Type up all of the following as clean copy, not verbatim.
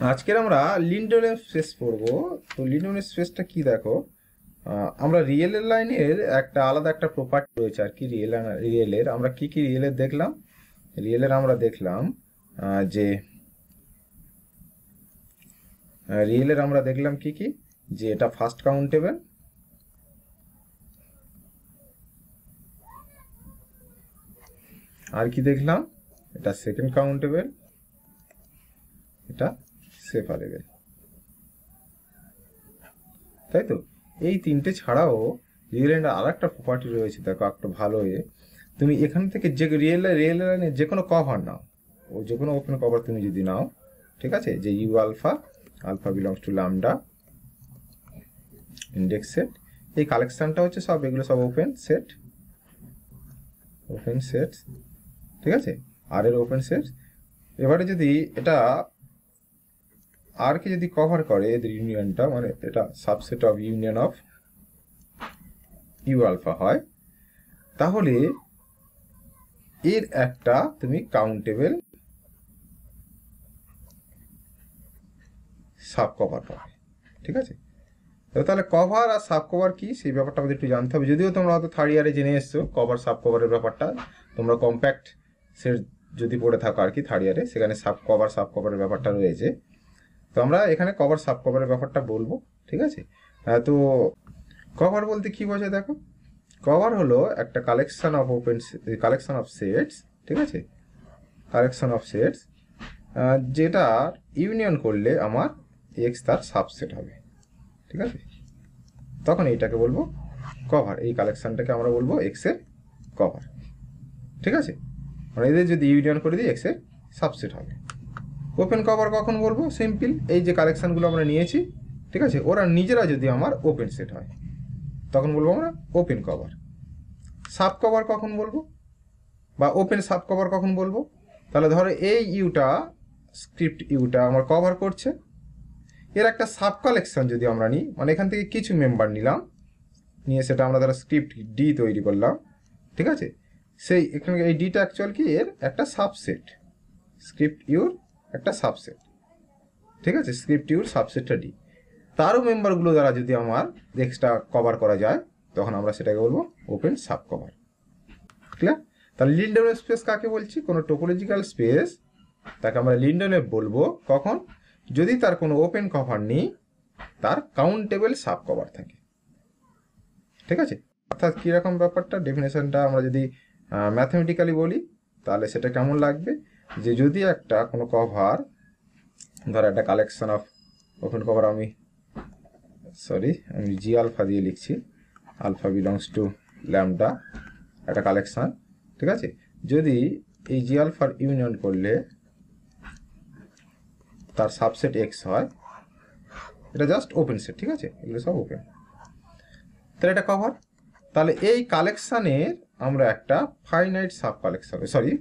আজকের আমরা লিন্ডেলের স্পেস পড়বো। তো লিন্ডেলের স্পেসটা কি দেখো, আমরা রিয়েলের লাইনের একটা আলাদা একটা প্রপার্টি রয়েছে আর কি। রিয়েলের আমরা কি কি রিয়েলের দেখলাম, আমরা দেখলাম যে রিয়েলের আমরা দেখলাম কি কি, যে এটা ফার্স্ট কাউন্টেবল, আর কি দেখলাম এটা সেকেন্ড কাউন্টেবল, এটা সেপারেবল, তাই তো। এই তিনটে ছাড়াও রিয়েলের আর একটা প্রপার্টি রয়েছে, দেখো একটা ভালো তুমি এখান থেকে যে রিয়েল লাইনে যে কোনো কভার নাও, ও যে কোনো ওপেন কভার তুমি যদি নাও, ঠিক আছে, যে U alpha, alpha belongs to lambda index set, এই কালেকশনটা হচ্ছে সব, এগুলো সব ওপেন সেট, ঠিক আছে, আর এর ওপেন সেট। এবারে যদি এটা আর কে যদি কভার করে এদের ইউনিয়নটা, মানে এটা subset of union of U alpha হয়, তাহলে এর একটা তুমি কাউন্টেবল সাব কভার পাবে, ঠিক আছে। তাহলে কভার আর সাব কভার কি সেই ব্যাপারটা আমাদের একটু জানতে হবে। যদিও তোমরা হয়তো থার্ড ইয়ারে জেনে এসছো কভার সাব কভারের ব্যাপারটা, তোমরা কম্প্যাক্ট সেট যদি পড়ে থাকো আর কি থার্ড ইয়ারে, সেখানে সাব কভারের ব্যাপারটা রয়েছে। তো আমরা এখানে কভার সাব কভারের ব্যাপারটা বলবো, ঠিক আছে। তো কভার বলতে কি বোঝায় দেখো, কভার হলো একটা কালেকশন অফ সেটস, ঠিক আছে, কালেকশন অফ সেটস, যেটা ইউনিয়ন করলে আমার এক্স তার সাবসেট হবে, ঠিক আছে। তখন এইটাকে বলবো কভার, এই কালেকশনটাকে আমরা বলবো এক্স এর কভার, ঠিক আছে। মানে এদের যদি ইউনিয়ন করে দিই এক্স এর সাবসেট হবে। ওপেন কভার কখন বলবো, সিম্পল, এই যে কালেকশনগুলো আমরা নিয়েছি, ঠিক আছে, ওরা নিজেরা যদি আমার ওপেন সেট হয় তখন বলবো আমরা ওপেন কভার। সাব কভার কখন বলবো, বা ওপেন সাব কভার কখন বলবো, তাহলে ধরো এই ইউটা, স্ক্রিপ্ট ইউটা আমার কভার করছে, এর একটা সাব কালেকশন যদি আমরা নিই, মানে এখান থেকে কিছু মেম্বার নিলাম, নিয়ে সেটা আমরা ধরো স্ক্রিপ্ট ডি তৈরি করলাম, ঠিক আছে। সেই এখানে এই ডিটা অ্যাকচুয়াল কি এর একটা সাবসেট, স্ক্রিপ্ট ইউর একটা সাবসেট, ঠিক আছে, স্ক্রিপ্ট ইউর সাবসেটটা ডি, তারও মেম্বারগুলো দ্বারা যদি আমার এক্সটা কভার করা যায় তখন আমরা সেটাকে বলবো ওপেন সাব কভার, ক্লিয়ার। তাহলে লিন্ডেলের স্পেস কাকে বলছি, কোনো টোপোলজিক্যাল স্পেস তাকে আমরা লিন্ডেলে বলবো কখন, যদি তার কোনো ওপেন কভার নেই, তার কাউন্টেবল সাব কভার থাকে, ঠিক আছে। অর্থাৎ কীরকম ব্যাপারটা, ডেফিনেশনটা আমরা যদি ম্যাথমেটিক্যালি বলি তাহলে সেটা কেমন লাগবে, যে যদি একটা কোনো কভার, ধর একটা কালেকশন অফ ওপেন কভার, আমি জি আলফা দিয়ে লিখছি, আলফা বিলংস টু ল্যামডা, একটা কালেকশন, ঠিক আছে। যদি এই জি আলফার ইউনিয়ন করলে তার সাবসেট এক্স হয়, এটা জাস্ট ওপেন সেট, ঠিক আছে, এগুলো সব ওপেন, তাহলে এটা কভার। তাহলে এই কালেকশানের আমরা একটা finite sub collection,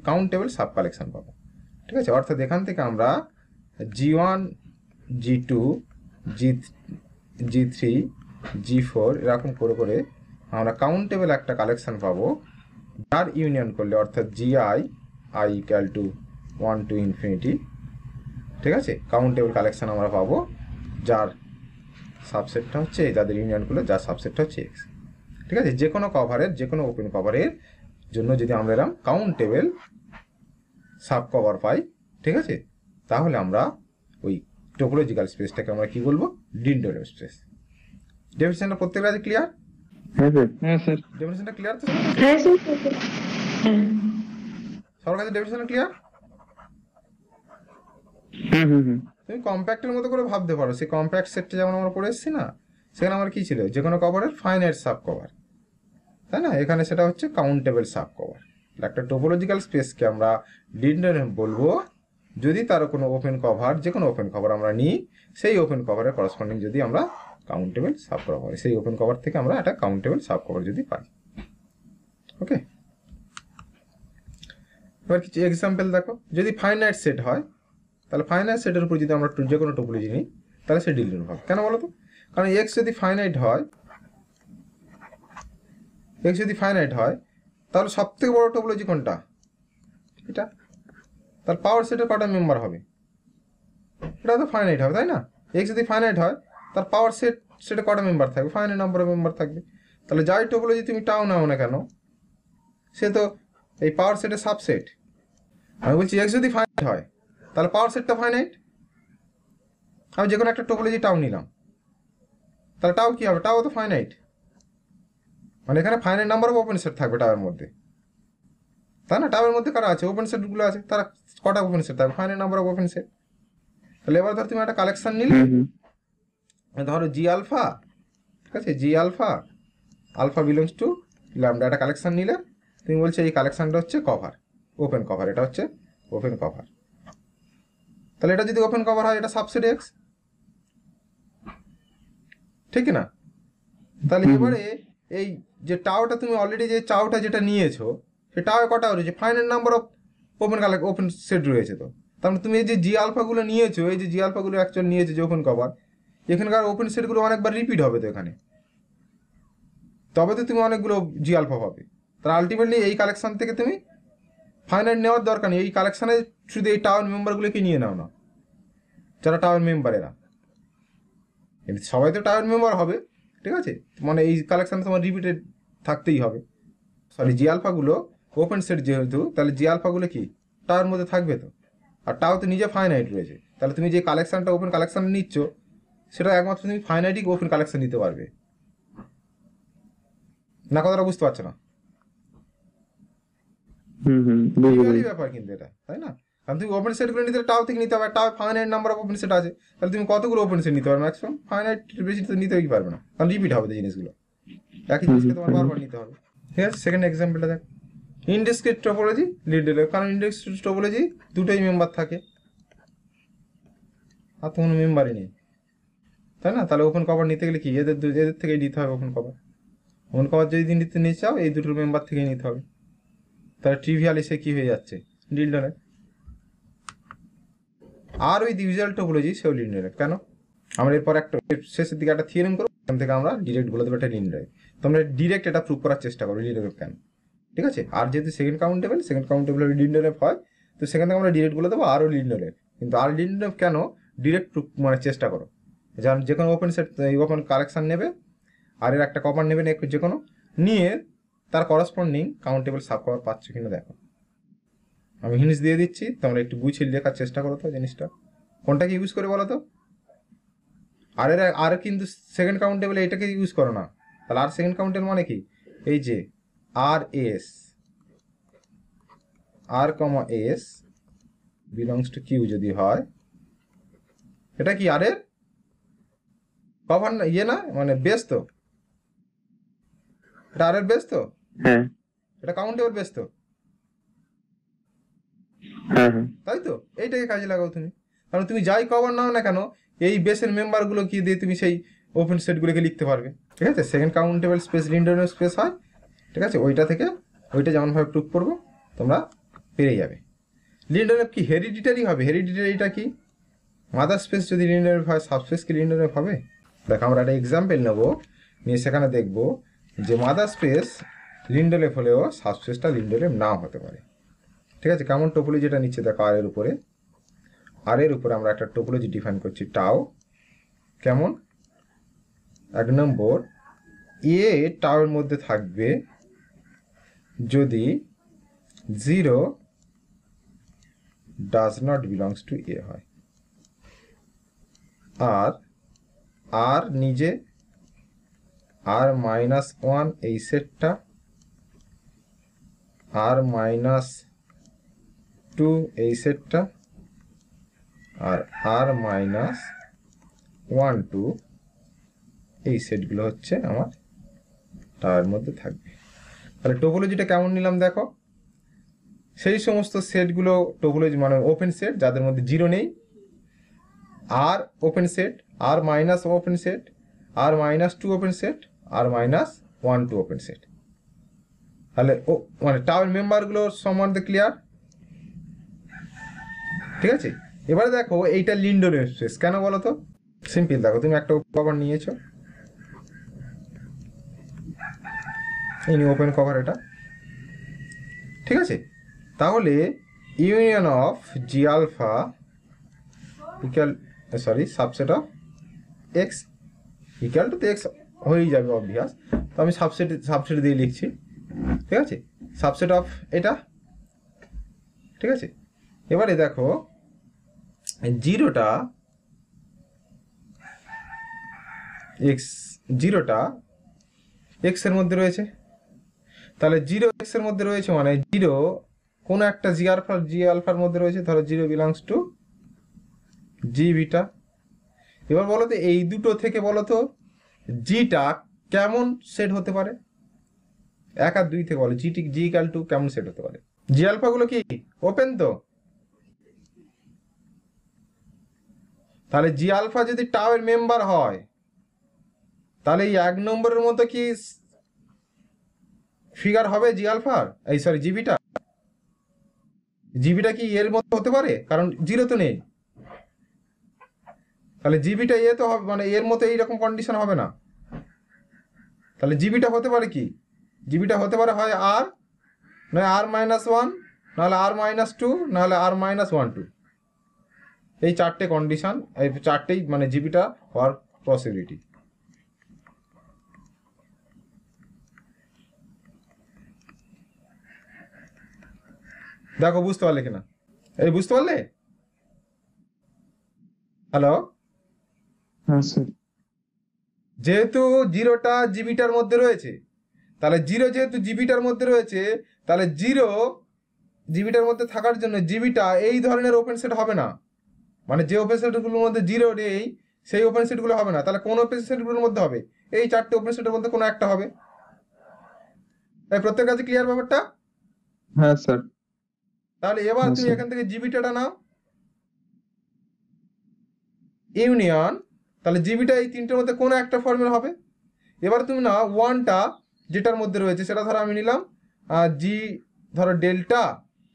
countable sub collection পাবো, ঠিক আছে। অর্থাৎ এখান থেকে আমরা G1, G2, G3, G4 এরকম করে করে আমরা কাউন্টেবল একটা কালেকশন পাবো, যার ইউনিয়ন করলে অর্থাৎ GI equal to 1 to infinity, ঠিক আছে, কাউন্টেবল কালেকশন আমরা পাবো যার সাবসেটটা হচ্ছে, যাদের ইউনিয়ন করলে যার সাবসেটটা হচ্ছে এক্স, ঠিক আছে। যে কোনো কভারের, যে কোনো ওপেন কভারের জন্য যদি আমরা এরকম কাউন্টেবল সাব কভার পাই, ঠিক আছে, তাহলে আমরা ওই টোপোলজিক্যাল স্পেসটাকে আমরা কি বলবো, লিন্ডেলের স্পেস। ডেফিনেশনটা প্রত্যেক কাছে ক্লিয়ার? হ্যাঁ স্যার। ডেফিনেশনটা ক্লিয়ার তো? হ্যাঁ স্যার। সবার কাছে ডেফিনেশন ক্লিয়ার? তুমি কম্প্যাক্টের মতো করে ভাবতে পারো, সেই কম্প্যাক্ট সেটটা যেমন আমরা পড়ে এসেছি না, সেখানে আমার কি ছিল, যে কোনো কভারের ফাইনাইট সাব কভার, তাই না, এখানে সেটা হচ্ছে কাউন্টেবল সাব কভার। একটা টোপোলজিক্যাল স্পেসকে আমরা লিন্ডেলে বলবো যদি তার কোনো ওপেন কভার, যে কোনো ওপেন কভার আমরা নিই, সেই ওপেন কভারের করসপন্ডিং যদি আমরা কাউন্টেবল সাব কভার হয়, সেই ওপেন কভার থেকে আমরা একটা কাউন্টেবল সাব কভার যদি পাই, ওকে। এবার কিছু এক্সাম্পল দেখো, যদি ফাইনাইট সেট হয়, তাহলে ফাইনাইট সেটের উপর যদি আমরা যে কোনো টোপোলজি নিই তাহলে সে ডিলিট হবে। কেন বলো তো? কারণ এক্স যদি ফাইনাইট হয়, তাহলে সব থেকে বড় টোপোলজি কোনটা, এটা, তার পাওয়ার সেটের কটা মেম্বার হবে, এটা তো ফাইনাইট হবে, তাই না? এক্স যদি ফাইনাইট হয় তার পাওয়ার সেটে কটা মেম্বার থাকবে? ফাইনাইট নাম্বার অফ মেম্বার থাকবে। তাহলে যাই টোপোলজি তুমি টাও নাও না কেন, সে তো এই পাওয়ার সেটের সাবসেট। আমি বলছি এক্স যদি ফাইনাইট হয় তাহলে পাওয়ার সেটটা ফাইনাইট। আমি যে কোনো একটা টোপোলজি টাও নিলাম, তাহলে টাও কি হবে? টাও তো ফাইনাইট, মানে এখানে finite number of open set থাকবে টাওয়ের মধ্যে, তাই না? টাওয়ের মধ্যে কারা আছে? ওপেন সেটগুলো আছে, তারা কটা ওপেন সেট থাকবে? Finite number of open set. তাহলে এবার ধর তুমি একটা কালেকশন নিলে, ধরো জি আলফা, ঠিক আছে, G alpha, alpha belongs to lambda, একটা কালেকশন নিলে তুমি বলছো এই কালেকশনটা হচ্ছে কভার, ওপেন কভার, এটা হচ্ছে ওপেন কভার। তাহলে এটা যদি ওপেন কভার হয় এটা সাবসেট এক্স, ঠিক না? তাহলে এবারে এই যে টাওটা তুমি অলরেডি যে চাওটা যেটা নিয়েছো, সে টাওয়ে কটা রয়েছে? Finite number of open set রয়েছে। তো তার মানে তুমি এই যে জি আলফাগুলো নিয়েছো, এই যে জি আলফাগুলো অ্যাকচুয়াল নিয়েছো যে ওপেন কভার, এখানকার ওপেন সেটগুলো অনেকবার রিপিট হবে তো এখানে, তবে তো তুমি অনেকগুলো জি আলফা পাবে। তার আলটিমেটলি এই কালেকশন থেকে তুমি ফাইনাইট নেওয়ার দরকার নেই, এই কালেকশানে শুধু এই টাওয়ার মেম্বারগুলোকে নিয়ে নাও না, যারা টাওয়ার মেম্বার এরা। সবাই তো টাওয়ার মেম্বার হবে, ঠিক আছে? মানে এই কালেকশানে তোমার রিপিটেড থাকতেই হবে। সরি, জি আলফাগুলো ওপেন সেট যেহেতু, তাহলে জি আলফাগুলো কি টাওয়ার মধ্যে থাকবে তো। আর টাও তো নিজে ফাইনাইট রয়েছে, তাহলে তুমি যে কালেকশানটা ওপেন কালেকশান নিচ্ছ, সেটা একমাত্র তুমি ফাইনাইটই ওপেন কালেকশান নিতে পারবে না। কথাটা বুঝতে পারছো না? ব্যাপার কিন্তু এটা, তাই না? কারণ তুমি ওপেন সেটগুলো নিতে টাও থেকে নিতে হবে, টাও finite number of open set আছে, তাহলে তুমি কতগুলো ওপেন সেট নিতে পারবে? ম্যাক্সিমাম ফাইনাইট, বেশি তো নিতেই পারবে না, কারণ রিপিট হবে জিনিসগুলো, একই জিনিসকে তোমার বারবার নিতে হবে। ঠিক আছে, সেকেন্ড এক্সাম্পলটা দেখ, ইনডিসক্রিট টপোলজি লিড রিলে। কারণ ইনডিসক্রিট টপোলজি দুটোই মেম্বার থাকে, আর তো কোনো মেম্বারই নেই, তাই না? তাহলে ওপেন কভার নিতে গেলে কি এদের থেকেই নিতে হবে ওপেন কভার। ওপেন কভার যদি নিতে চাও এই দুটোর মেম্বার থেকেই নিতে হবে। তাহলে ট্রিভিয়ালি সে কি হয়ে যাচ্ছে? লিন্ডনে। আর ওই ডিভিজুয়াল টোপোলজি সেও লিনিয়ার। কেন? আমরা এরপর একটা শেষের দিকে একটা থিওরেম করবো, এখান থেকে আমরা ডিরেক্ট বলে দেবো এটা লিনিয়ার। তোমরা ডিরেক্ট এটা প্রুভ করার চেষ্টা করো লিনিয়ার কেন, ঠিক আছে? আর যেহেতু সেকেন্ড কাউন্টেবল লিনিয়ার হয়, তো সেখান থেকে আমরা ডিরেক্ট বলে দেবো আরও লিনিয়ার। কিন্তু আর লিনিয়ার কেন ডিরেক্ট প্রুভ মানে চেষ্টা করো, যেমন যে কোনো ওপেন সেট ওপেন কালেকশন নেবে, আর এর একটা কভার নেবে যে কোনো, নিয়ে তার করসপন্ডিং কাউন্টেবল সাব কভার পাচ্ছ কিনা দেখো। আমি হিন্টস দিয়ে দিচ্ছি, তোমরা একটু গুছিয়ে লেখার চেষ্টা করো তো জিনিসটা কোনটাকে ইউজ করে বলো তো। আর কিন্তু সেকেন্ড কাউন্টেবল এটাকে ইউজ করো না। তাহলে আর সেকেন্ড কাউন্টেবল মানে কি? এই যে R S, R comma S belongs to Q যদি হয়, এটা কি আর এর কভার না, ইয়ে না, মানে বেস তো, এটা আর এর বেস তো, হ্যাঁ এটা কাউন্টেবল বেস তো, হ্যাঁ তাই তো? এইটাকে কাজে লাগাও তুমি। কারণ তুমি যাই কভার নাও না কেন, এই বেসের মেম্বারগুলো কি দিয়ে তুমি সেই ওপেন সেটগুলোকে লিখতে পারবে, ঠিক আছে? সেকেন্ড কাউন্টেবল স্পেস লিন্ডনের স্পেস হয়, ঠিক আছে? ওইটা থেকে ওইটা যেমনভাবে প্রুভ করবো তোমরা পেরে যাবে। লিন্ডনের কি হেরিডিটারি হবে? হেরিডিটারিটা কি? মাদার স্পেস যদি লিন্ডনের হয়, সাবস্পেস কি লিন্ডনের হবে? দেখো আমরা একটা এক্সাম্পল নেবো, নিয়ে সেখানে দেখবো যে মাদার স্পেস লিন্ডলেফ হলেও সাবস্পেসটা লিন্ডলেফ নাও হতে পারে, ঠিক আছে? কেমন টোপোলজি যেটা নিচ্ছে দেখো, আর এর উপরে আমরা একটা টোপোলজি ডিফাইন করছি টাও। কেমন? এক নম্বর, এ টাওয়ের মধ্যে থাকবে যদি 0 does not belongs to A হয়, আর নিজে R-1 এই সেটটা, R-2 এই সেটটা, আর R-1-2 এই সেটগুলো হচ্ছে আমার টাওয়ার মধ্যে থাকবে। তাহলে টোপোলজিটা কেমন নিলাম দেখো, সেই সমস্ত সেটগুলো টোপোলজি মানে ওপেন সেট যাদের মধ্যে 0 নেই, R open set, R- open set, R-2 open set, R-1-2 open set. তাহলে ও মানে টাওয়ার মেম্বারগুলো সম্বন্ধে ক্লিয়ার, ঠিক আছে? এবারে দেখো এইটা লিন্ডনের স্পেস কেন বলো তো? সিম্পল, দেখো তুমি একটা কভার নিয়েছো, এই ওপেন কভার এটা, ঠিক আছে? তাহলে union of G alpha equal sorry subset of X equal to তো এক্স হয়েই যাবে অবভিয়াস। তো আমি সাবসেট দিয়ে লিখছি, ঠিক আছে, সাবসেট অফ এটা, ঠিক আছে। এবারে দেখো জিরোটা এক্স এর মধ্যে রয়েছে, তাহলে জিরো এক্স এর মধ্যে রয়েছে মানে জিরো কোনো একটা জি আলফার মধ্যে রয়েছে, ধরো zero belongs to G beta. এবার বলো তো এই দুটো থেকে বলো তো জিটা কেমন সেট হতে পারে, 1 আর 2 থেকে বলো জি ইকাল টু কেমন সেট হতে পারে। জি আলফা গুলো কি ওপেন, তো তাহলে জি আলফা যদি টাও এর মেম্বার হয় তাহলে এই 1 নম্বরের মতো কি ফিগার হবে জি আলফার, এই সরি জিবিটা কি এর মতো হতে পারে, কারণ জিরো তো নেই। তাহলে জিবিটা এ তো হবে, মানে এর মতো এইরকম কন্ডিশন হবে না। তাহলে জিবিটা হতে পারে কি, জিবিটা হতে পারে হয় আর, নয় r-1, নাহলে r-2, নাহলে r-1, 2। এই 4টে কন্ডিশন, এই 4টেই মানে জিবিটা হওয়ার পসিবিলিটি। দেখো বুঝতে পারলে কিনা, এই বুঝতে পারলে? হ্যালো, হ্যাঁ স্যার। যেহেতু জিরোটা জিবিটার মধ্যে রয়েছে, তাহলে জিরো যেহেতু জিবিটার মধ্যে রয়েছে, তাহলে জিরো জিবিটার মধ্যে থাকার জন্য জিবিটা এই ধরনের ওপেন সেট হবে না, মানে যে ওপেন সেটগুলোর মধ্যে জিরো নেই সেই ওপেন সেটগুলো হবে না। তাহলে কোন ওপেন সেটগুলোর মধ্যে হবে, এই 4টে ওপেন সেটের মধ্যে কোনো একটা হবে। তাই প্রত্যেক কাছে ক্লিয়ার ব্যাপারটা? হ্যাঁ স্যার। তাহলে এবার হ্যাঁ তুমি স্যার। এখান থেকে জিবিটাটা নাও, ইউনিয়ন, তাহলে জিবিটা এই 3টের মধ্যে কোনো একটা ফর্মুলা হবে। এবার তুমি না ওয়ানটা যেটার মধ্যে রয়েছে সেটা ধরো আমি নিলাম জি, ধরো ডেল্টা,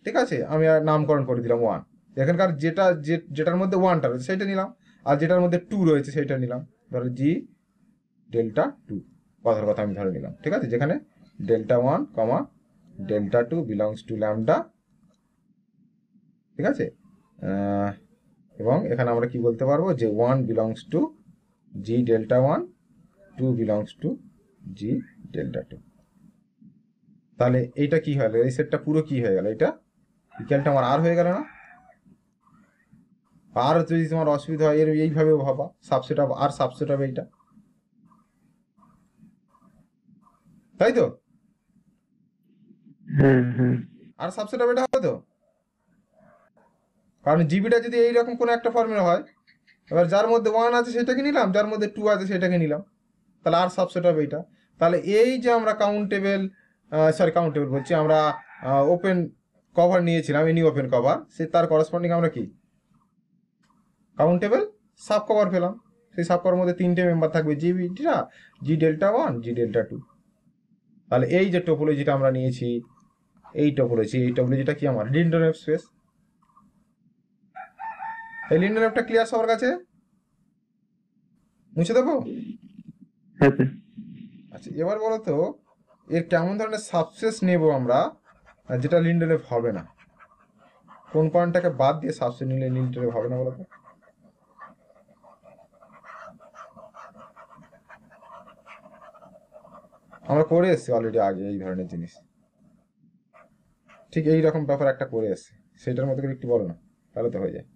ঠিক আছে, আমি আর নামকরণ করে দিলাম 1। এখানকার যেটার মধ্যে 1টা রয়েছে সেটা নিলাম, আর যেটার মধ্যে 2 রয়েছে সেটা নিলাম, ধরো জি ডেল্টা 2, কথার কথা আমি ধরে নিলাম, ঠিক আছে, যেখানে delta 1 comma delta 2 belongs to lambda, ঠিক আছে। এবং এখানে আমরা কি বলতে পারবো যে 1 belongs to G delta 1, 2 belongs to G delta 2। তাহলে এইটা কি হলো, এই সেটটা পুরো কি হয়ে গেল, এটা ইকুয়ালটা আমার আর হয়ে গেল না? আর যদি তোমার অসুবিধা হয় এর এইভাবে ভাবা, সাবসেট অফ আর সাবসেট অফ এইটা, তাই তো? হ্যাঁ হ্যাঁ। আর সাবসেট অফ এটা হবে তো, কারণ জিবিটা যদি এইরকম কোনো একটা ফর্মুলা হয়, এবার যার মধ্যে 1 আছে সেটাকে নিলাম, যার মধ্যে 2 আছে সেটাকে নিলাম, তাহলে আর সাবসেট অফ এইটা। তাহলে এই যে আমরা কাউন্টেবল বলছি, আমরা ওপেন কভার নিয়েছিলাম, এনি ওপেন কভার, সে তার করসপন্ডিং আমরা কি কাউন্টেবল সাব কভার পেলাম। সেই সাব কভার মধ্যে 3টে মেম্বার থাকবে, জিবিটা, জি ডেল্টা 1, জি ডেল্টা 2। তাহলে এই যে টোপোলজিটা আমরা নিয়েছি, এই টোপোলজিটা কি আমার লিন্ডেনফ স্পেস। এই লিন্ডেনফটা ক্লিয়ার সবার কাছে? মুছে দেবো? হ্যাঁ স্যার। আচ্ছা, এবার বলো তো এর কেমন ধরনের সাবস্পেস নেব আমরা যেটা লিন্ডেনফ হবে না, কোন পয়েন্টটাকে বাদ দিয়ে সাবস্পেস নিলে লিন্ডেনফ হবে না বলো তো? আমরা করে এসেছি অলরেডি আগে এই ধরনের জিনিস, ঠিক এই রকম ব্যাপার একটা করে এসেছি, সেটার মতো করে একটু বলো না, তাহলে তো হয়ে যায়।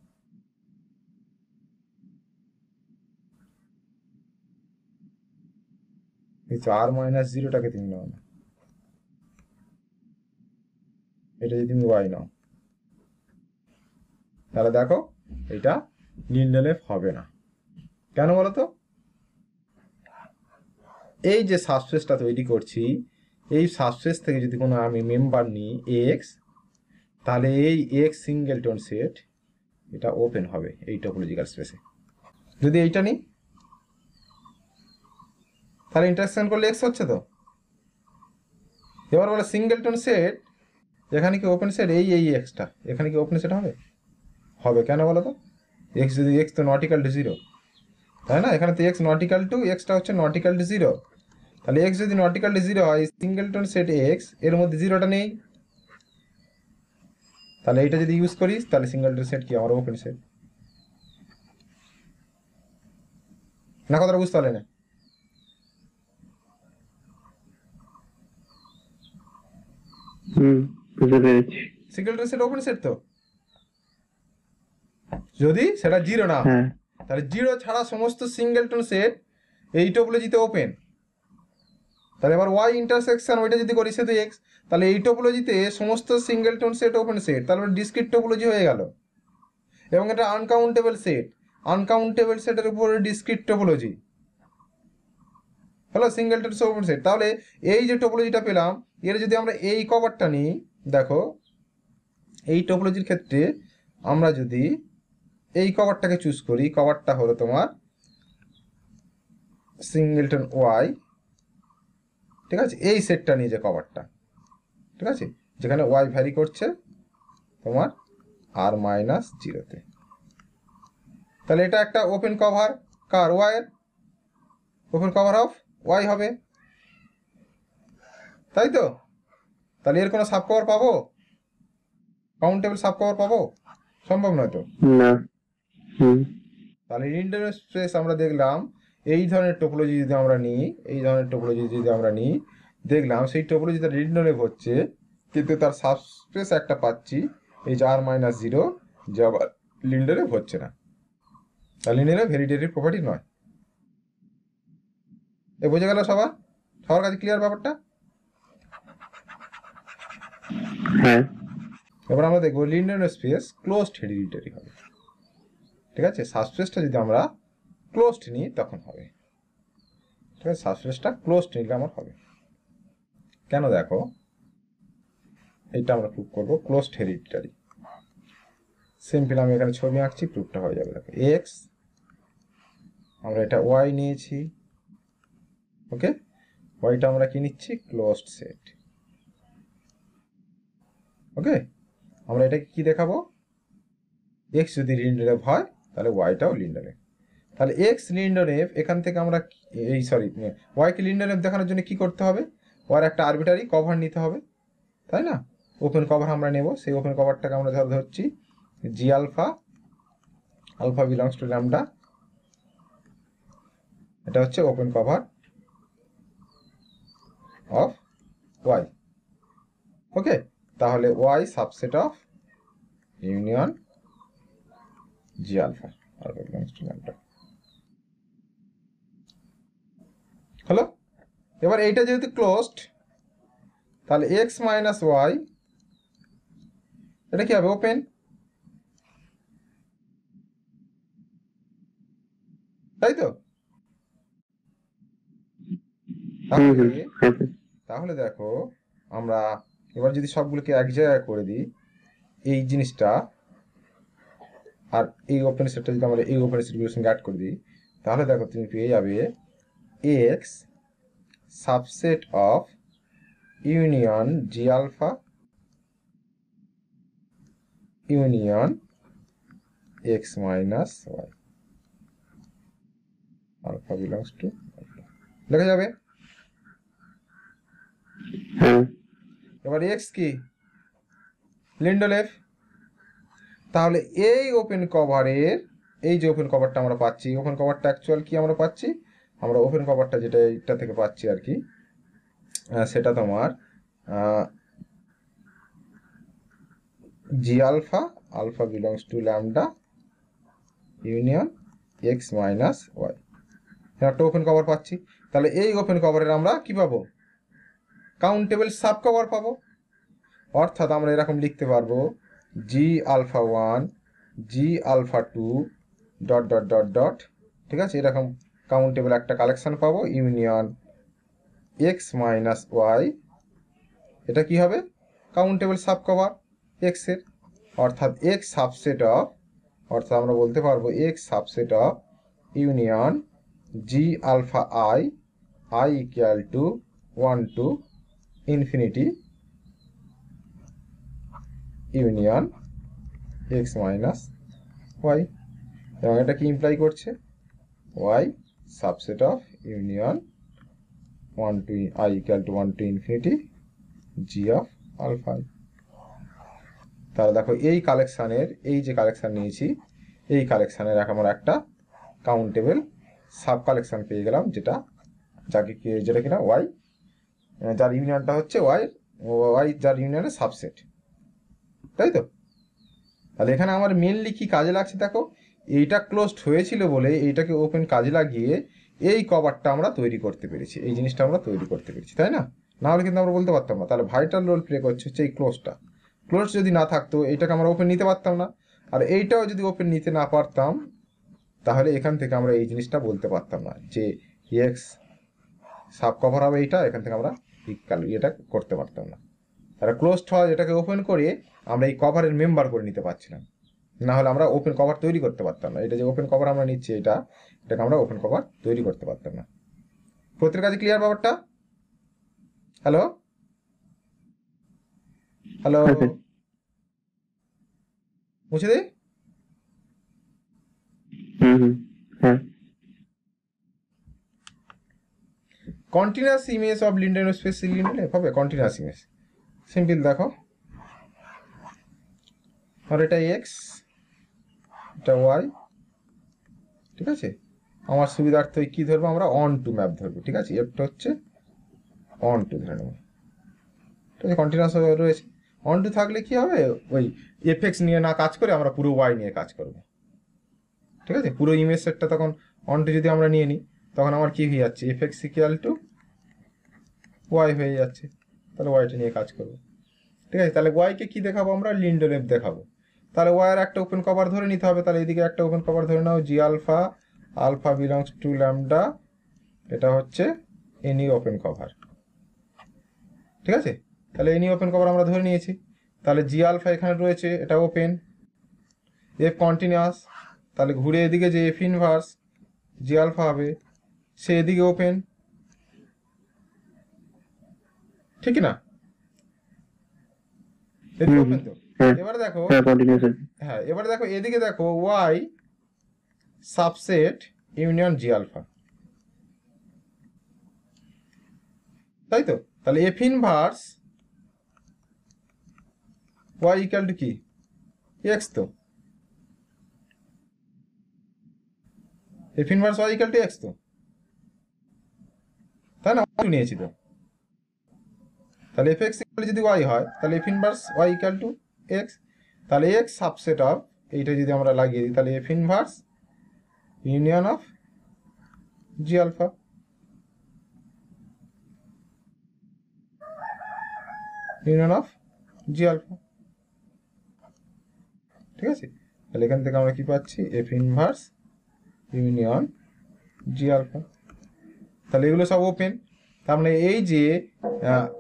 এই r-0টাকে তুমি নাও না, এটা যদি তুমি y নাও, তাহলে দেখো এটা লিন্ডেনফ হবে না। কেন বলো তো? এই যে সাবস্পেসটা তৈরি করছি, এই সাবস্পেস থেকে যদি কোনো আমি মেম্বার নিই এক্স, তাহলে এই এক্স সিঙ্গেলটন সেট এটা ওপেন হবে এই টোপোলজিক্যাল স্পেসে। যদি এইটা নিই তাহলে ইন্টারসেকশন করলে এক্স হচ্ছে তো। এবার বলে সিঙ্গেলটন সেট, এখানে কি ওপেন সেট, এই এক্সটা এখানে কি ওপেন সেট হবে? হবে, কেন বলো তো? এক্স যদি এক্স তো নট ইকাল টু 0, তাই না? এখানে তো x not equal to, extra হচ্ছে নট ইকাল টু 0। তাহলে এক্স যদি নট ইকাল টু 0 হয়, সিঙ্গেলটন সেট এক্স এর মধ্যে 0টা নেই, তাহলে এইটা যদি ইউজ করিস তাহলে সিঙ্গেলটন সেট কি আমার ওপেন সেট। না কথাটা বুঝতে পারলে না? বুঝতে পেরেছি। সিঙ্গেলটন সেট ওপেন সেট তো, যদি সেটা জিরো না হয়, হ্যাঁ তাহলে জিরো ছাড়া সমস্ত সিঙ্গেলটন সেট এই টোপোলজিতে ওপেন। তাহলে এবার ওয়াই ইন্টারসেকশন ওইটা যদি করি সেটা এক্স, তাহলে এই টোপোলজিতে সমস্ত সিঙ্গেলটন সেট ওপেন সেট, তাহলে ডিসক্রিট টোপোলজি হয়ে গেল। এবং এটা আনকাউন্টেবল সেট, আনকাউন্টেবল সেটের উপরে ডিসক্রিট টোপোলজি হলো সিঙ্গেলটন ওপেন সেট। তাহলে এই যে টোপোলজিটা পেলাম, এর যদি আমরা এই কভারটা নিই, দেখো এই টোপোলজির ক্ষেত্রে আমরা যদি এই কভারটাকে চুজ করি, কভারটা হলো তোমার সিঙ্গেলটন ওয়াই, ঠিক আছে, এই সেটটা নিয়ে যে কভারটা, ঠিক আছে, যেখানে ওয়াই ভ্যারি করছে তোমার আর মাইনাস জিরোতে। তাহলে এটা একটা ওপেন কভার কার, ওয়াইয়ের, ওপেন কভার অফ ওয়াই হবে, তাই তো? তাহলে এর কোনো সাব কভার পাবো, কাউন্টেবল সাব কভার পাবো? সম্ভব নয় তো। না। তাহলে ইন্টারনাল স্পেস আমরা দেখলাম এই ধরনের টোপোলজি যদি আমরা নিই, এই ধরনের টোপোলজি যদি আমরা নিই, দেখলাম সেই টোপোলজিটা লিন্ডনেভ হচ্ছে, কিন্তু তার সাবস্পেস একটা পাচ্ছি এই যে আর মাইনাস জিরো, যে আবার লিন্ডনেভ হচ্ছে না। তাহলে লিন্ডনেভ হেরিডিটারি প্রপার্টি নয়। এ বুঝে গেল সবার? সবার কাছে ক্লিয়ার ব্যাপারটা? হ্যাঁ এবার আমরা দেখবো লিন্ডনেভ স্পেস ক্লোজড হেরিডিটারি হবে, ঠিক আছে। সাবস্পেসটা যদি আমরা ক্লোজড নিই তখন হবে, ঠিক আছে, সাবস্পেসটা ক্লোজড নিলে আমার হবে। কেন দেখো, এটা আমরা প্রুভ করবো ক্লোজড হেরিডিটারি। সিম্পল আমি এখানে ছবি আঁকছি, প্রুফটা হয়ে যাবে। দেখো এক্স, আমরা এটা ওয়াই নিয়েছি, ওকে, ওয়াইটা আমরা কি নিচ্ছি, ক্লোজড সেট, ওকে। আমরা এটাকে কি দেখাবো, এক্স যদি লিন্ডনেভ হয় তাহলে ওয়াইটাও লিন্ডনেভ। তাহলে এক্স লিন্ডনেভ, এখান থেকে আমরা এই সরি ওয়াইকে লিন্ডনেভ দেখানোর জন্য কি করতে হবে, ওয়ার একটা আরবিটারি কভার নিতে হবে, তাই না? ওপেন কভার আমরা নেব, সেই ওপেন কভারটাকে আমরা ধরছি G alpha, alpha belongs to lambda, এটা হচ্ছে open cover of Y, okay. তাহলে Y subset of union G alpha, alpha belongs to lambda হলো। এবার এইটা যেহেতু ক্লোজড, তাহলে এক্স মাইনাস ওয়াই এটা কি হবে, ওপেন, তাই তো? তাহলে তাহলে দেখো আমরা এবার যদি সবগুলোকে এক জায়গায় করে দিই এই জিনিসটা, আর এই ওপেন সেটটা যদি আমরা এই ওপেন সেটগুলোর সঙ্গে অ্যাড করে দিই, তাহলে দেখো তুমি পেয়ে যাবে X subset of union G alpha union X minus Y, alpha belongs to লেখা যাবে। এবার এক্স কি, লিন্ডনেভ। তাহলে এই ওপেন কভারের, এই যে ওপেন কভারটা আমরা পাচ্ছি, ওপেন কভারটা অ্যাকচুয়াল কি আমরা পাচ্ছি, আমরা ওপেন কভারটা যেটা এইটা থেকে পাচ্ছি আর কি, সেটা তোমার G alpha, alpha belongs to lambda union X minus Y, একটা ওপেন কভার পাচ্ছি। তাহলে এই ওপেন কভারের আমরা কি পাবো, কাউন্টেবল সাব কভার পাবো। অর্থাৎ আমরা এরকম লিখতে পারবো G alpha one, G alpha two, dot dot dot dot, ঠিক আছে, এরকম কাউন্টেবল একটা কালেকশন পাবো ইউনিয়ন এক্স মাইনাস ওয়াই, এটা কি হবে, কাউন্টেবল সাব কভার এক্স এর। অর্থাৎ এক্স সাবসেট অফ, অর্থাৎ আমরা বলতে পারবো X subset of union G alpha I, I equal to 1 to infinity union X minus Y. এবং এটা কি ইমপ্লাই করছে, Y subset of union 1 to I equal to 1 to infinity G of alpha. তাহলে দেখো এই কালেকশানের, এই যে কালেকশান নিয়েছি, এই কালেকশানের আমরা একটা কাউন্টেবল সাব কালেকশন পেয়ে গেলাম, যেটা যেটা কিনা ওয়াই, যার ইউনিয়নটা হচ্ছে ওয়াই যার ইউনিয়নের সাবসেট, তাই তো? তাহলে এখানে আমার মেনলি কি কাজে লাগছে দেখো, এইটা ক্লোজড হয়েছিল বলে এইটাকে ওপেন কাজে লাগিয়ে এই কভারটা আমরা তৈরি করতে পেরেছি, এই জিনিসটা আমরা তৈরি করতে পেরেছি, তাই না? না হলে কিন্তু আমরা বলতে পারতাম না। তাহলে ভাইটাল রোল প্লে করছে হচ্ছে এই ক্লোজটা। ক্লোজ যদি না থাকতো এইটাকে আমরা ওপেন নিতে পারতাম না, আর এইটাও যদি ওপেন নিতে না পারতাম তাহলে এখান থেকে আমরা এই জিনিসটা বলতে পারতাম না যে এক্স সাব কভার হবে এইটা, এখান থেকে আমরা এটা করতে পারতাম না। তাহলে ক্লোজড হয় এটাকে ওপেন করে আমরা এই কভারের মেম্বার করে নিতে পারছিলাম, না হলে আমরা ওপেন কভার তৈরি করতে পারতাম না। এটা যে ওপেন কভার আমরা নিচ্ছি এটাকে আমরা ওপেন কভার তৈরি করতে পারতাম না। প্রত্যেকের কাছে ক্লিয়ার ব্যাপারটা? হ্যালো হ্যালো, মুছে দিই। হ্যাঁ, continuous image of Linden space Linden হবে কন্টিনিউয়াস ইমেজ। সিম্পল দেখো, আর এটা এক্স, এটা ওয়াই, ঠিক আছে? আমার সুবিধার্থে কি ধরবো, আমরা অন টু ম্যাপ ধরবো, ঠিক আছে? এফটা হচ্ছে অন টু ধরে নেবো, ঠিক আছে? কন্টিনিউয়াস রয়েছে। অন টু থাকলে কি হবে, ওই এফএক্স নিয়ে না কাজ করে আমরা পুরো ওয়াই নিয়ে কাজ করবো, ঠিক আছে? পুরো ইমেজ সেটটা তখন অন টু যদি আমরা নিয়ে নিই তখন আমার কি হয়ে যাচ্ছে, এফএক্স ইকুয়াল টু ওয়াই হয়ে যাচ্ছে, তাহলে ওয়াইটা নিয়ে কাজ করবো, ঠিক আছে? তাহলে ওয়াইকে কি দেখাবো আমরা, লিন্ডেন ওয়েভ দেখাবো। তাহলে ওয়াইয়ের একটা ওপেন কভার ধরে নিতে হবে, তাহলে এদিকে একটা ওপেন কভার ধরে নাও, G alpha, alpha belongs to lambda, এটা হচ্ছে এনি ওপেন কভার, ঠিক আছে? তাহলে এনি ওপেন কভার আমরা ধরে নিয়েছি। তাহলে জি আলফা এখানে রয়েছে, এটা ওপেন, এফ কন্টিনিউয়াস, তাহলে ঘুরে এদিকে যে এফ ইনভার্স জি আলফা হবে সে এদিকে ওপেন, ঠিক না? এদিকে ওপেন তো। এবারে দেখো, হ্যাঁ এবারে দেখো এদিকে দেখো Y subset union G alpha, তাই তো? তাহলে F inverse Y equal to কি, এক্স, তো F inverse Y equal to X, তো তাই না? নিয়েছি তো। তাহলে এফ এক্স ইকুয়াল যদি ওয়াই হয় তাহলে F inverse Y equal to X, তাহলে এক্স সাবসেট অফ এইটা যদি আমরা লাগিয়ে দিই তাহলে F inverse union of G alpha, union of G alpha, ঠিক আছে? তাহলে এখান থেকে আমরা কি পাচ্ছি, F inverse union G alpha. তাহলে এগুলো সব ওপেন, তার মানে এই যে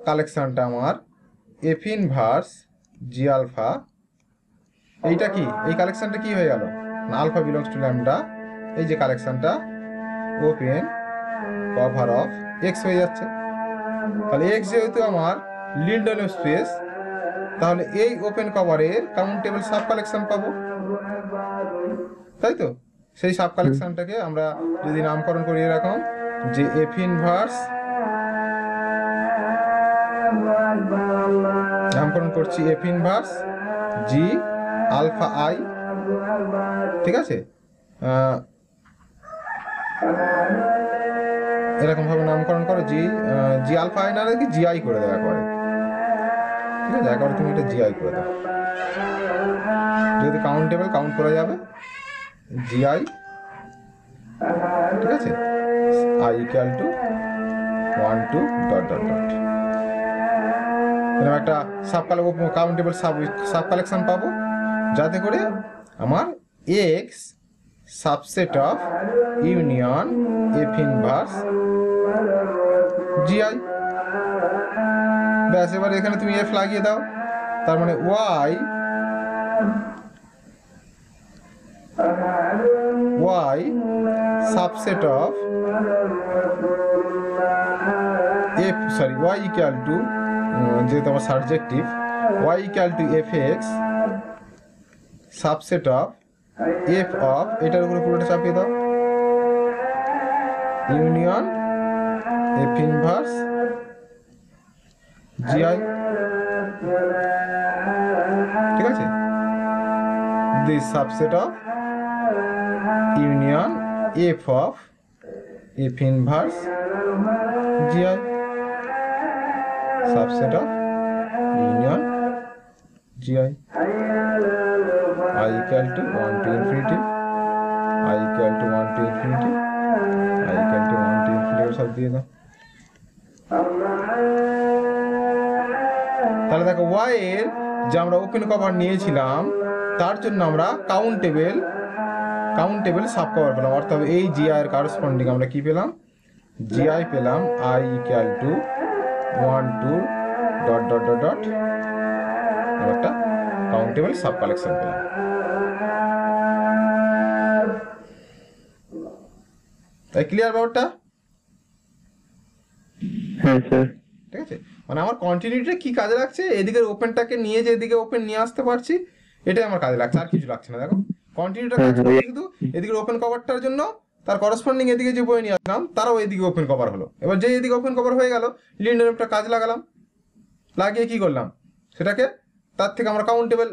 কালেকশনটা আমার এফ ইনভার্স জি আলফা, এইটা কি, এই কালেকশনটা কি হয়ে গেল না, আলফা বিলংস টু ল্যামডা, এই যে কালেকশনটা ওপেন কভার অফ এক্স হয়ে যাচ্ছে। তাহলে এক্স যেহেতু আমার লিন্ডেন স্পেস, তাহলে এই ওপেন কভারের কাউন্টেবল সাব কালেকশন পাবো, তাই তো? সেই সাব কালেকশনটাকে আমরা যদি নামকরণ করি এরকম যে এফ ইনভার্স, নামকরণ করছি F inverse G alpha I, ঠিক আছে? এরকম ভাবে নামকরণ করো, জি আলফা আই না নাকি জি আই করে দেওয়া করে, ঠিক আছে? একবার তুমি এটা জি আই করে দাও, যেহেতু কাউন্টেবল কাউন্ট করা যাবে, জি আই, ঠিক আছে? I equal to 1 2 dot dot dot, এরকম একটা কাউন্টেবল সাব কালেকশন পাবো, যাতে করে আমার X subset of union F inverse G I. ব্যাস, এবার এখানে তুমি এফ লাগিয়ে দাও, তার মানে Y subset of F, sorry Y equal to, যেহেতু আমার subjective, Y equal to F X subset of F of, এটার উপরে পুরোটা চাপিয়ে দাও, ইউনিয়ন এফ ইনভার্স জিআই, ঠিক আছে? This subset of union F of F inverse GI subset of union GI I equal to 1 to infinity I equal to 1 to infinity I equal to 1 to infinity সব দিয়ে দাও। তাহলে দেখো y এর যে আমরা ওপেন কভার নিয়েছিলাম তার জন্য আমরা কাউন্টেবল সাব কভার পেলাম, অর্থাৎ এই GI এর করেসপন্ডিং আমরা কি পেলাম, GI পেলাম I equal to 1 to dot dot dot dot একটা কাউন্টেবল সাব কালেকশন পেলাম। তাই ক্লিয়ার ব্যাপারটা? হ্যাঁ স্যার। ঠিক আছে, মানে আমার কন্টিনিউটিটা কি কাজে লাগছে, এদিকের ওপেনটাকে নিয়ে যে এদিকে ওপেন নিয়ে আসতে পারছি এটাই আমার কাজে লাগছে, আর কিছু লাগছে না। দেখো কন্টিনিউটা কাজ করছে শুধু এদিকের ওপেন কভারটার জন্য, তার করেসপন্ডিং এদিকে যে বই নিয়ে আসলাম তারাও এদিকে ওপেন কভার হলো। এবার যে এদিকে ওপেন কভার হয়ে গেল, লিন্ডেনফটা কাজ লাগালাম, লাগিয়ে কি করলাম সেটাকে তার থেকে আমরা কাউন্টেবল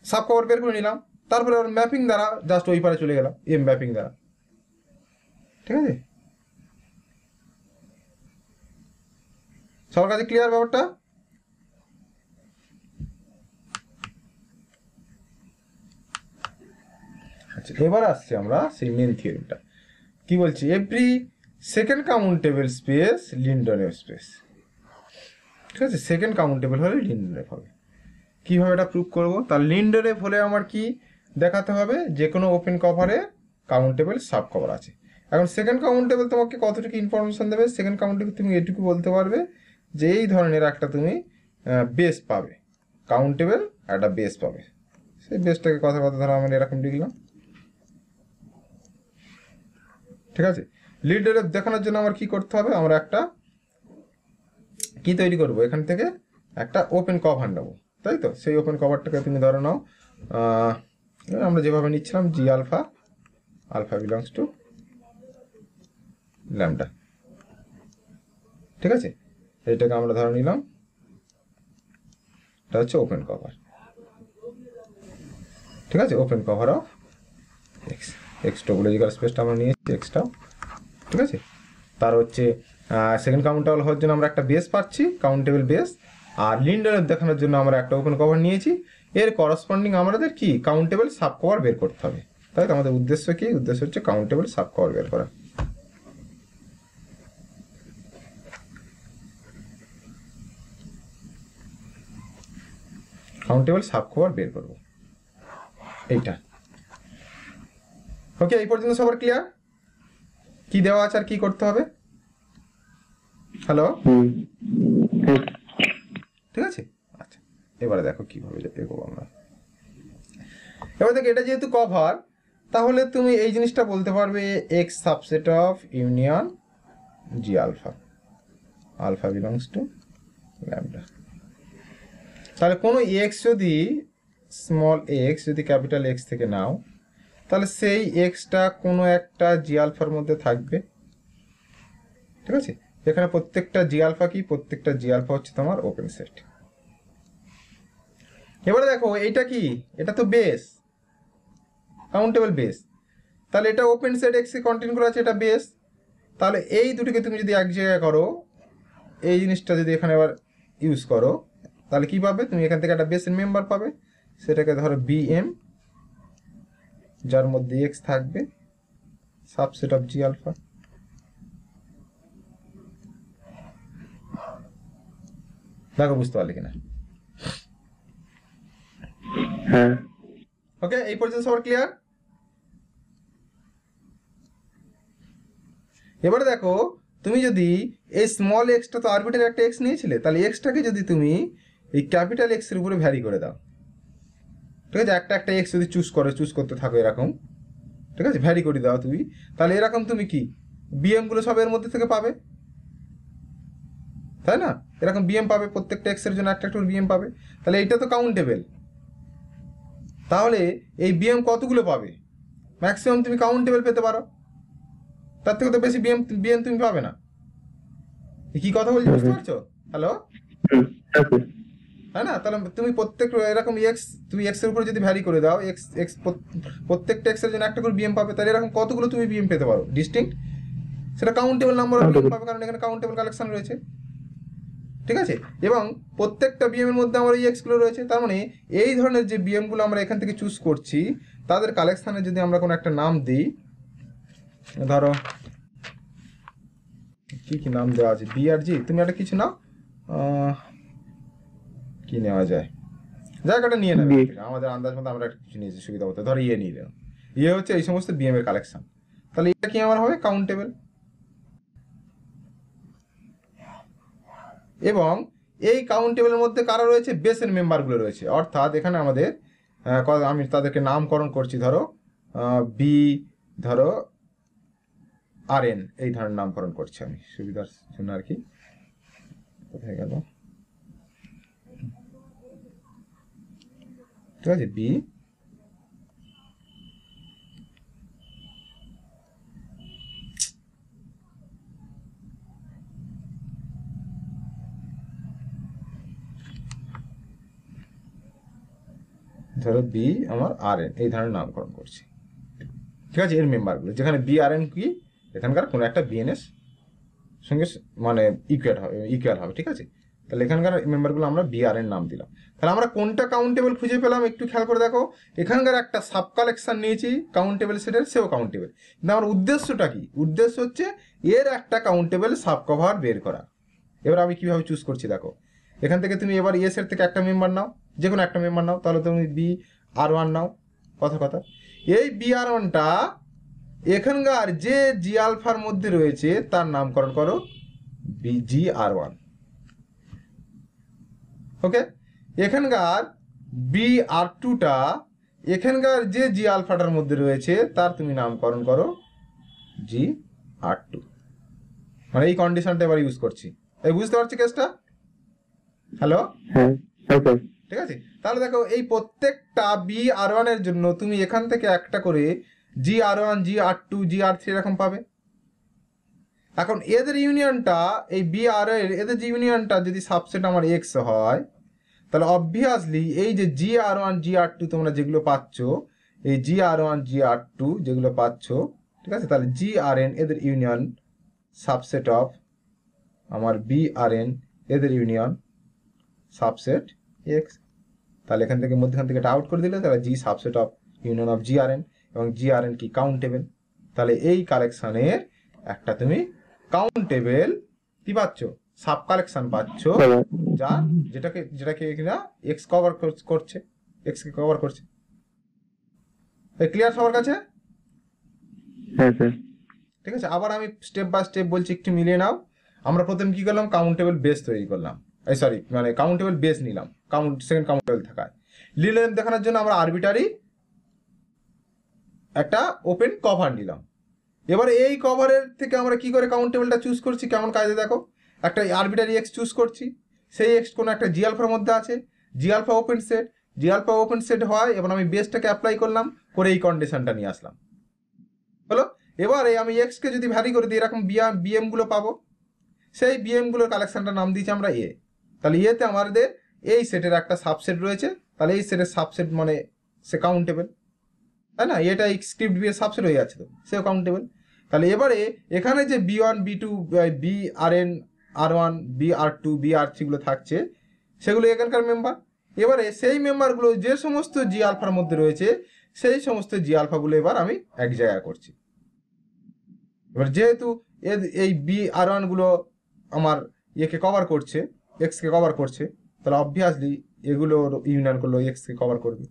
সাব কভার বের করে নিলাম, তারপরে ওর ম্যাপিং দ্বারা জাস্ট ওই পারে চলে গেলাম এম ম্যাপিং দ্বারা। ঠিক আছে, সবার কাছে ক্লিয়ার ব্যাপারটা? আচ্ছা, এবার আসছি আমরা সেই মেন থিওরিটা। কি বলছি, every second countable space Lindelof space. ঠিক আছে, সেকেন্ড কাউন্টেবল হলে লিন্ডেনফ হবে। কিভাবে এটা প্রুভ করবো? তার লিন্ডেনফ হলে আমার কি দেখাতে হবে, যে কোনো ওপেন কভারে কাউন্টেবল সাব কভার আছে। এখন সেকেন্ড কাউন্টেবল তোমাকে কতটুকু ইনফরমেশন দেবে, সেকেন্ড কাউন্টেবল তুমি এটুকু বলতে পারবে যে এই ধরনের একটা তুমি বেস পাবে, কাউন্টেবল একটা বেস পাবে। সেই বেসটাকে কথা ধরো আমরা এরকম লিখলাম। ঠিক আছে, লিন্ডেনফ দেখানোর জন্য আমার কি করতে হবে, আমরা একটা কি তৈরি করব, এখান থেকে একটা ওপেন কভার নেবো, তাই তো? সেই ওপেন কভারটাকে তুমি ধরে নাও, আমরা যেভাবে নিচ্ছিলাম G alpha, alpha belongs to lambda. ঠিক আছে, এইটাকে আমরা ধরে নিলাম, এটা হচ্ছে ওপেন কভার। ঠিক আছে, open cover of x, x topological স্পেসটা আমরা নিয়েছি এক্সটা। ঠিক আছে, তার হচ্ছে সেকেন্ড কাউন্টেবল হওয়ার জন্য আমরা একটা বেস পাচ্ছি, কাউন্টেবল বেস, আর লিন্ডেনফ দেখানোর জন্য আমরা একটা ওপেন কভার নিয়েছি। এর করসপন্ডিং আমাদের কি কাউন্টেবল সাব কভার বের করতে হবে। তাই তো আমাদের উদ্দেশ্য কি, উদ্দেশ্য হচ্ছে কাউন্টেবল সাব কভার বের করা। কাউন্টেবল সাব কভার বের করব এইটা। ওকে, এই পর্যন্ত সবার ক্লিয়ার? কি দেওয়া আছে আর কি করতে হবে? হ্যালো, ঠিক আছে। আচ্ছা, এবারে দেখো কিভাবে এগোবো আমরা। এবার দেখো এটা যেহেতু কভার, তাহলে তুমি এই জিনিসটা বলতে পারবে X subset of union G alpha, alpha belongs to lambda. তাহলে কোনো এক্স যদি স্মল এক্স যদি ক্যাপিটাল এক্স থেকে নাও, তাহলে সেই এক্সটা কোনো একটা জি আলফার মধ্যে থাকবে। ঠিক আছে, এখানে প্রত্যেকটা জি আলফা কি, প্রত্যেকটা জি আলফা হচ্ছে তোমার ওপেন সেট। এবারে দেখো এইটা কি, এটা তো বেস, কাউন্টেবল বেস, তাহলে এটা ওপেন সেট এক্স কন্টেইন করা আছে, এটা বেস। তাহলে এই দুটোকে তুমি যদি এক জায়গায় করো, এই জিনিসটা যদি এখানে আবার ইউজ করো, তাহলে কি পাবে তুমি, এখান থেকে একটা বেসের মেম্বার পাবে, সেটাকে ধরো বিএম, যার মধ্যে এক্স থাকবে, সাবসেট অফ জি আলফা। দেখো বুঝতে পারলে কিনা? হ্যাঁ। ওকে, এই পর্যন্ত সবার ক্লিয়ার? এবারে দেখো তুমি যদি এই স্মল এক্সটা তো আরবিটারি একটা এক্স নিয়েছিলে, তাহলে এক্সটাকে যদি তুমি এই ক্যাপিটাল এক্স এর উপরে ভ্যারি করে দাও, ঠিক আছে, একটা একটা এক্স যদি চুজ করতে থাকো এরকম, ঠিক আছে, ভ্যারি করে দাও তুমি, তাহলে এরকম তুমি কি বিএম গুলো সব এর মধ্যে থেকে পাবে, তাই না? এরকম বিএম পাবে, প্রত্যেকটা এক্স এর জন্য একটা একটা বিএম পাবে। তাহলে এইটা তো কাউন্টেবল, তাহলে এই বিএম কতগুলো পাবে, ম্যাক্সিমাম তুমি কাউন্টেবল পেতে পারো, তার থেকে তো বেশি বিএম তুমি পাবে না। কি কথা বলছি বুঝতে পারছো? হ্যালো, তাই না? তাহলে তুমি প্রত্যেক এরকম এক্স, তুমি এক্স এর উপরে যদি ভ্যারি করে দাও, এক্স এক্স প্রত্যেকটা এক্স এর জন্য একটা করে বিএম পাবে, তাহলে এরকম কতগুলো তুমি বিএম পেতে পারো ডিস্টিংক্ট, সেটা কাউন্টেবল নাম্বার অফ বিএম পাবে, কারণ এখানে কাউন্টেবল কালেকশন রয়েছে। ঠিক আছে, এবং প্রত্যেকটা বিএম এর মধ্যে আমার এই এক্সগুলো রয়েছে। তার মানে এই ধরনের যে বিএম গুলো আমরা এখান থেকে চুজ করছি, তাদের কালেকশনে যদি আমরা কোনো একটা নাম দিই, ধরো কি কি নাম দেওয়া আছে, বি আর জি, তুমি একটা কিছু নাও, কি নেওয়া যায়, জায়গাটা নিয়ে নেবে, আমাদের আন্দাজ মতো আমরা একটা কিছু নিয়েছি সুবিধা মতো, ধরো ইয়ে নিয়ে নিলাম, ইয়ে হচ্ছে এই সমস্ত বিএম এর কালেকশন। তাহলে এটা কি আমার হবে, কাউন্টেবল। এবং এই কাউন্টেবলের মধ্যে কারা রয়েছে, বেসের মেম্বারগুলো রয়েছে, অর্থাৎ এখানে আমাদের আমি তাদেরকে নামকরণ করছি, ধরো বি, ধরো আর এন, এই ধরনের নামকরণ করছি আমি সুবিধার জন্য আর কি। কোথায় গেল, ঠিক আছে, বি ধরো বি আমার আর এন, এই ধরনের নামকরণ করছি। ঠিক আছে, এর মেম্বারগুলো যেখানে বি আর এন কি এখানকার কোনো একটা বিএনএস সঙ্গে মানে ইকুয়াল হবে। ঠিক আছে, তাহলে এখানকার মেম্বারগুলো আমরা বি আর এন নাম দিলাম। তাহলে আমরা কোনটা কাউন্টেবল খুঁজে পেলাম একটু খেয়াল করে দেখো, এখানকার একটা সাব কালেকশন নিয়েছি কাউন্টেবল সেটের, সেও কাউন্টেবল, কিন্তু আমার উদ্দেশ্যটা কি, উদ্দেশ্য হচ্ছে এর একটা কাউন্টেবল সাব কভার বের করা। এবার আমি কিভাবে চুজ করছি দেখো, এখান থেকে তুমি এবার এস এর থেকে একটা মেম্বার নাও, যে কোনো একটা মেম্বার নাও, তাহলে তুমি বি আর ওয়ান নাও, কথা এই বি আর ওয়ানটা এখানকার যে জি আলফার মধ্যে রয়েছে তার নামকরণ করো জি আর ওয়ান। ওকে, এখানকার বি আর টুটা এখানকার যে জি আলফাটার মধ্যে রয়েছে তার তুমি নামকরণ করো জি আর টু। মানে এই কন্ডিশনটা এবার ইউজ করছি, এই বুঝতে পারছি কেসটা? হ্যালো, ঠিক আছে, তাহলে দেখো এই প্রত্যেকটা বি আর ওয়ান এর জন্য তুমি এখান থেকে একটা করে জি আর ওয়ান, জি আর টু, জি আর থ্রি এরকম পাবে। এখন এদের ইউনিয়নটা, এই বি আর এদের যে ইউনিয়নটা যদি সাবসেট আমার এক্স হয়, তাহলে অবভিয়াসলি এই যে জি আর ওয়ান, জি আর টু তোমরা যেগুলো পাচ্ছ, এই জি আর ওয়ান, জি আর টু যেগুলো পাচ্ছ, ঠিক আছে, তাহলে জি আর এন এদের ইউনিয়ন সাবসেট অফ আমার বি আর এন এদের ইউনিয়ন সাবসেট এক্স। তাহলে এখান থেকে মধ্যখান থেকে এটা আউট করে দিলে, তাহলে G subset of union of G R N, এবং জি আর এন কি কাউন্টেবল। তাহলে এই কালেকশনের একটা তুমি কাউন্টেবল কি পাচ্ছ, সাব কালেকশন পাচ্ছ, যা যেটাকে কিনা এক্স কভার করছে, এক্স কে কভার করছে। ক্লিয়ার সবার কাছে? ঠিক আছে, আবার আমি স্টেপ বাই স্টেপ বলছি, একটু মিলিয়ে নাও। আমরা প্রথমে কি করলাম, কাউন্টেবল বেস তৈরি করলাম, সরি মানে কাউন্টেবল বেস নিলাম, সেকেন্ড কাউন্টেবল থাকায় লিলেন দেখানোর জন্য আমরা আরবিটারি একটা ওপেন কভার নিলাম। এবার এই কভারের থেকে আমরা কি করে কাউন্টেবলটা চুজ করছি, কেমন কাজে দেখো, একটা আরবিটারি এক্স চুজ করছি, সেই এক্স কোনো একটা জি আলফার মধ্যে আছে, জি আলফা ওপেন সেট, জি আলফা ওপেন সেট হয়, এবার আমি বেসটাকে অ্যাপ্লাই করলাম, করে এই কন্ডিশনটা নিয়ে আসলাম। হলো, এবারে আমি এক্সকে যদি ভ্যারি করে দিই, এরকম বিএম গুলো পাবো, সেই বিএম গুলোর কালেকশনটা নাম দিয়েছি আমরা এ। তাহলে এতে আমাদের এই সেটের একটা সাবসেট রয়েছে, তাহলে এই সেটের সাবসেট মানে সে কাউন্টেবল, তাই না? এটা স্ক্রিপ্ট বি এর সাবসেট হয়ে যাচ্ছে, তো সেও কাউন্টেবল। তাহলে এবারে এখানে যে B one, B two, B R N, R one, B R two, B R three গুলো থাকছে, সেগুলো এখানকার মেম্বার। এবারে সেই মেম্বারগুলো যে সমস্ত জি আলফার মধ্যে রয়েছে, সেই সমস্ত জি আলফাগুলো এবার আমি এক জায়গায় করছি। এবার যেহেতু এই বি আর ওয়ান গুলো আমার একে কভার করছে, এক্স কে কভার করছে, তাহলে অবভিয়াসলি এগুলোর ইউনিয়ন করলো এক্স কে কভার করবে।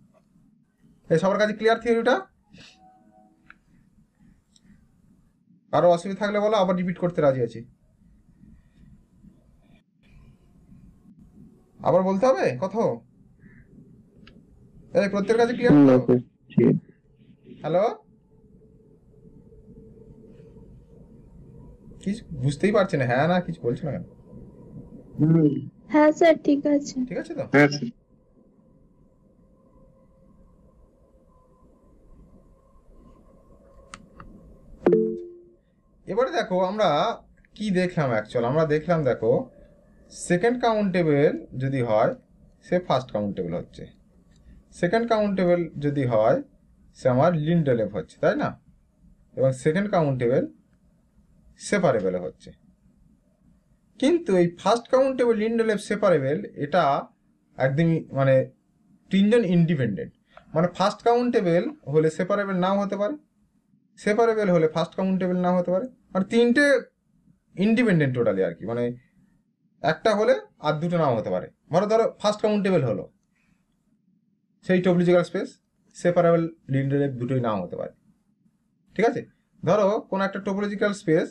এই সবার কাছে ক্লিয়ার থিওরিটা? আরো অসুবিধা থাকলে বলো, আবার রিপিট করতে রাজি আছি। আবার বলতে হবে কথা? এই প্রত্যেকের কাছে ক্লিয়ার তো? হ্যালো, কিছু বুঝতেই পারছি না, হ্যাঁ না কিছু বলছো না কেন? হ্যাঁ স্যার, ঠিক আছে। ঠিক আছে তো? এবারে দেখো আমরা কি দেখলাম, অ্যাকচুয়াল আমরা দেখলাম, দেখো সেকেন্ড কাউন্টেবল যদি হয়, সে ফার্স্ট কাউন্টেবল হচ্ছে, সেকেন্ড কাউন্টেবল যদি হয় সে আমার লিন্ডলেভ হচ্ছে, তাই না? এবং সেকেন্ড কাউন্টেবল সেপারেবল হচ্ছে। কিন্তু এই ফার্স্ট কাউন্টেবল, লিন্ডলেভ, সেপারেবল এটা একদমই মানে তিনজন ইন্ডিপেন্ডেন্ট। মানে ফার্স্ট কাউন্টেবল হলে সেপারেবল নাও হতে পারে, সেপারেবল হলে ফার্স্ট কাউন্টেবল নাও হতে পারে, মানে তিনটে ইন্ডিপেন্ডেন্ট টোটালি আর কি। মানে একটা হলে আর দুটো নাও হতে পারে। ধরো ফার্স্ট কাউন্টেবল হলো, সেই টপোলজিক্যাল স্পেস সেপারেবল লিন্ডলেভ দুটোই নাও হতে পারে, ঠিক আছে? ধরো কোনো একটা টপোলজিক্যাল স্পেস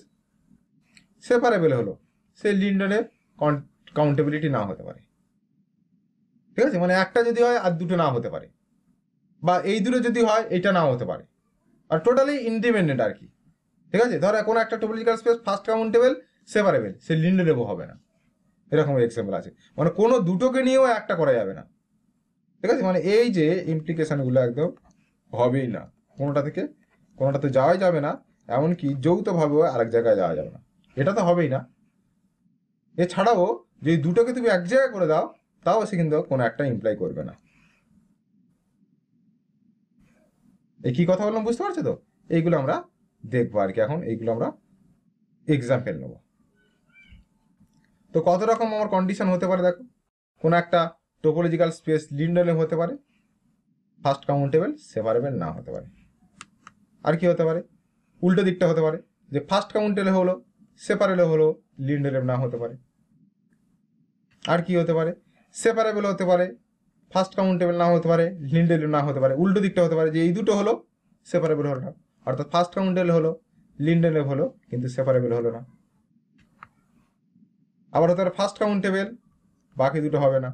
সেপারেবল হলো, সেই লিন্ডলেভ কাউন্টেবিলিটি নাও হতে পারে, ঠিক আছে? মানে একটা যদি হয় আর দুটো নাও হতে পারে, বা এই দুটো যদি হয় এইটা নাও হতে পারে, আর টোটালি ইন্ডিপেন্ডেন্ট আর কি, ঠিক আছে? ধরো কোনো একটা topological space first countable separable, সে লিন্ডলেভও হবে না, এরকম এক্সাম্পল আছে। মানে কোনো দুটোকে নিয়েও একটা করা যাবে না, ঠিক আছে? মানে এই যে ইমপ্লিকেশনগুলো একদম হবেই না, কোনোটাতে যাওয়াই যাবে না, এমনকি যৌথভাবেও আরেক জায়গায় যাওয়া যাবে না, এটা তো হবেই না। এছাড়াও যদি দুটোকে তুমি এক জায়গায় করে দাও, তাও সে কিন্তু কোনো একটা ইমপ্লাই করবে না। এই কি কথা বললাম বুঝতে পারছো তো? এইগুলো আমরা দেখবো আর কি এখন, এইগুলো আমরা এক্সাম্পল নেব। তো কত রকম আমার কন্ডিশন হতে পারে দেখো। কোনো একটা টোপোলজিক্যাল স্পেস লিন্ডলেভ হতে পারে, ফার্স্ট কাউন্টেবল সেপারেবল না হতে পারে। আর কি হতে পারে? উল্টো দিকটা হতে পারে, যে ফার্স্ট কাউন্টেবল হলো সেপারেবল হলো, লিন্ডলেভ না হতে পারে। আর কি হতে পারে? সেপারেবল হতে পারে, ফার্স্ট কাউন্টেবল না হতে পারে, লিন্ডলেভ না হতে পারে। উল্টো দিকটা হতে পারে, যে এই দুটো হলো সেপারেবল হলো না, অর্থাৎ ফার্স্ট কাউন্টেবল হলো, লিন্ডলেভ হলো, কিন্তু সেপারেবল হলো না। আবার হতে পারে ফার্স্ট কাউন্টেবল, বাকি দুটো হবে না।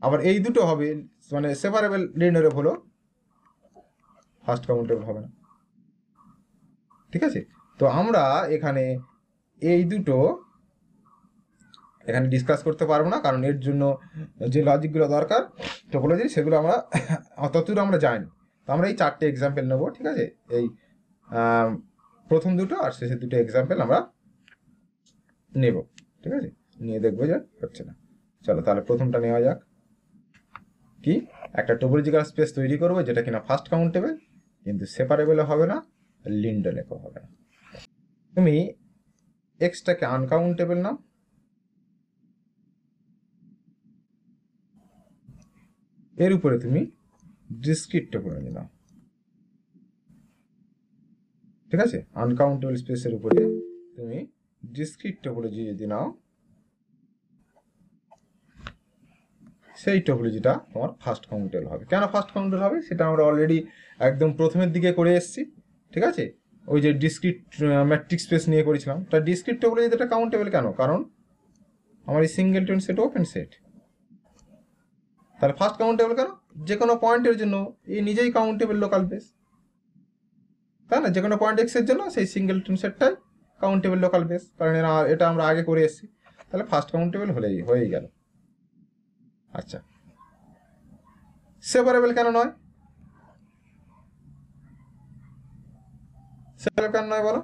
আবার এই দুটো হবে, মানে সেপারেবল লিন্ডলেভ হলো, ফার্স্ট কাউন্টেবল হবে না, ঠিক আছে? তো আমরা এখানে এই দুটো এখানে ডিসকাস করতে পারবো না, কারণ এর জন্য যে লজিকগুলো দরকার টোপোলজির, সেগুলো আমরা অতদূর আমরা যাইনি। তো আমরা এই চারটে এক্সাম্পল নেবো, ঠিক আছে? এই প্রথম দুটো আর শেষের দুটো এক্সাম্পল আমরা নেব, ঠিক আছে? নিয়ে দেখবো যে হচ্ছে না। চলো তাহলে প্রথমটা নেওয়া যাক। কি? একটা টোপোলজিক্যাল স্পেস তৈরি করবো যেটা কিনা ফার্স্ট কাউন্টেবল, কিন্তু সেপারেবল হবে না, লিন্ডলেভও হবে না। তুমি এক্সটাকে আনকাউন্টেবল নাও, এর উপরে তুমি ডিসক্রিট টোপোলজি নাও, ঠিক আছে? আনকাউন্টেবল স্পেসের উপরে তুমি ডিসক্রিট টোপোলজি যদি নাও, সেই টোপোলজিটা তোমার ফার্স্ট কাউন্টেবল হবে। কেন ফার্স্ট কাউন্টেবল হবে সেটা আমরা অলরেডি একদম প্রথমের দিকে করে এসেছি, ঠিক আছে? ওই যে ডিসক্রিট ম্যাট্রিক্স স্পেস নিয়ে করেছিলাম, তার ডিসক্রিট টোপোলজি এটা কাউন্টেবল কেন? কারণ আমার এই সিঙ্গেলটন সেট ওপেন সেট। তাহলে ফার্স্ট কাউন্টেবল কেন? যে কোনো পয়েন্টের জন্য এই নিজেই কাউন্টেবল লোকাল বেস, তাই না? যে কোনো পয়েন্ট এক্স এর জন্য সেই সিঙ্গেলটন সেটটাই কাউন্টেবল লোকাল বেস, কারণ এটা আমরা আগে করে এসেছি। তাহলে ফার্স্ট কাউন্টেবল হয়েই গেল। আচ্ছা, সেপারেবল কেন নয়? সেপারেবল কেন নয় বলো?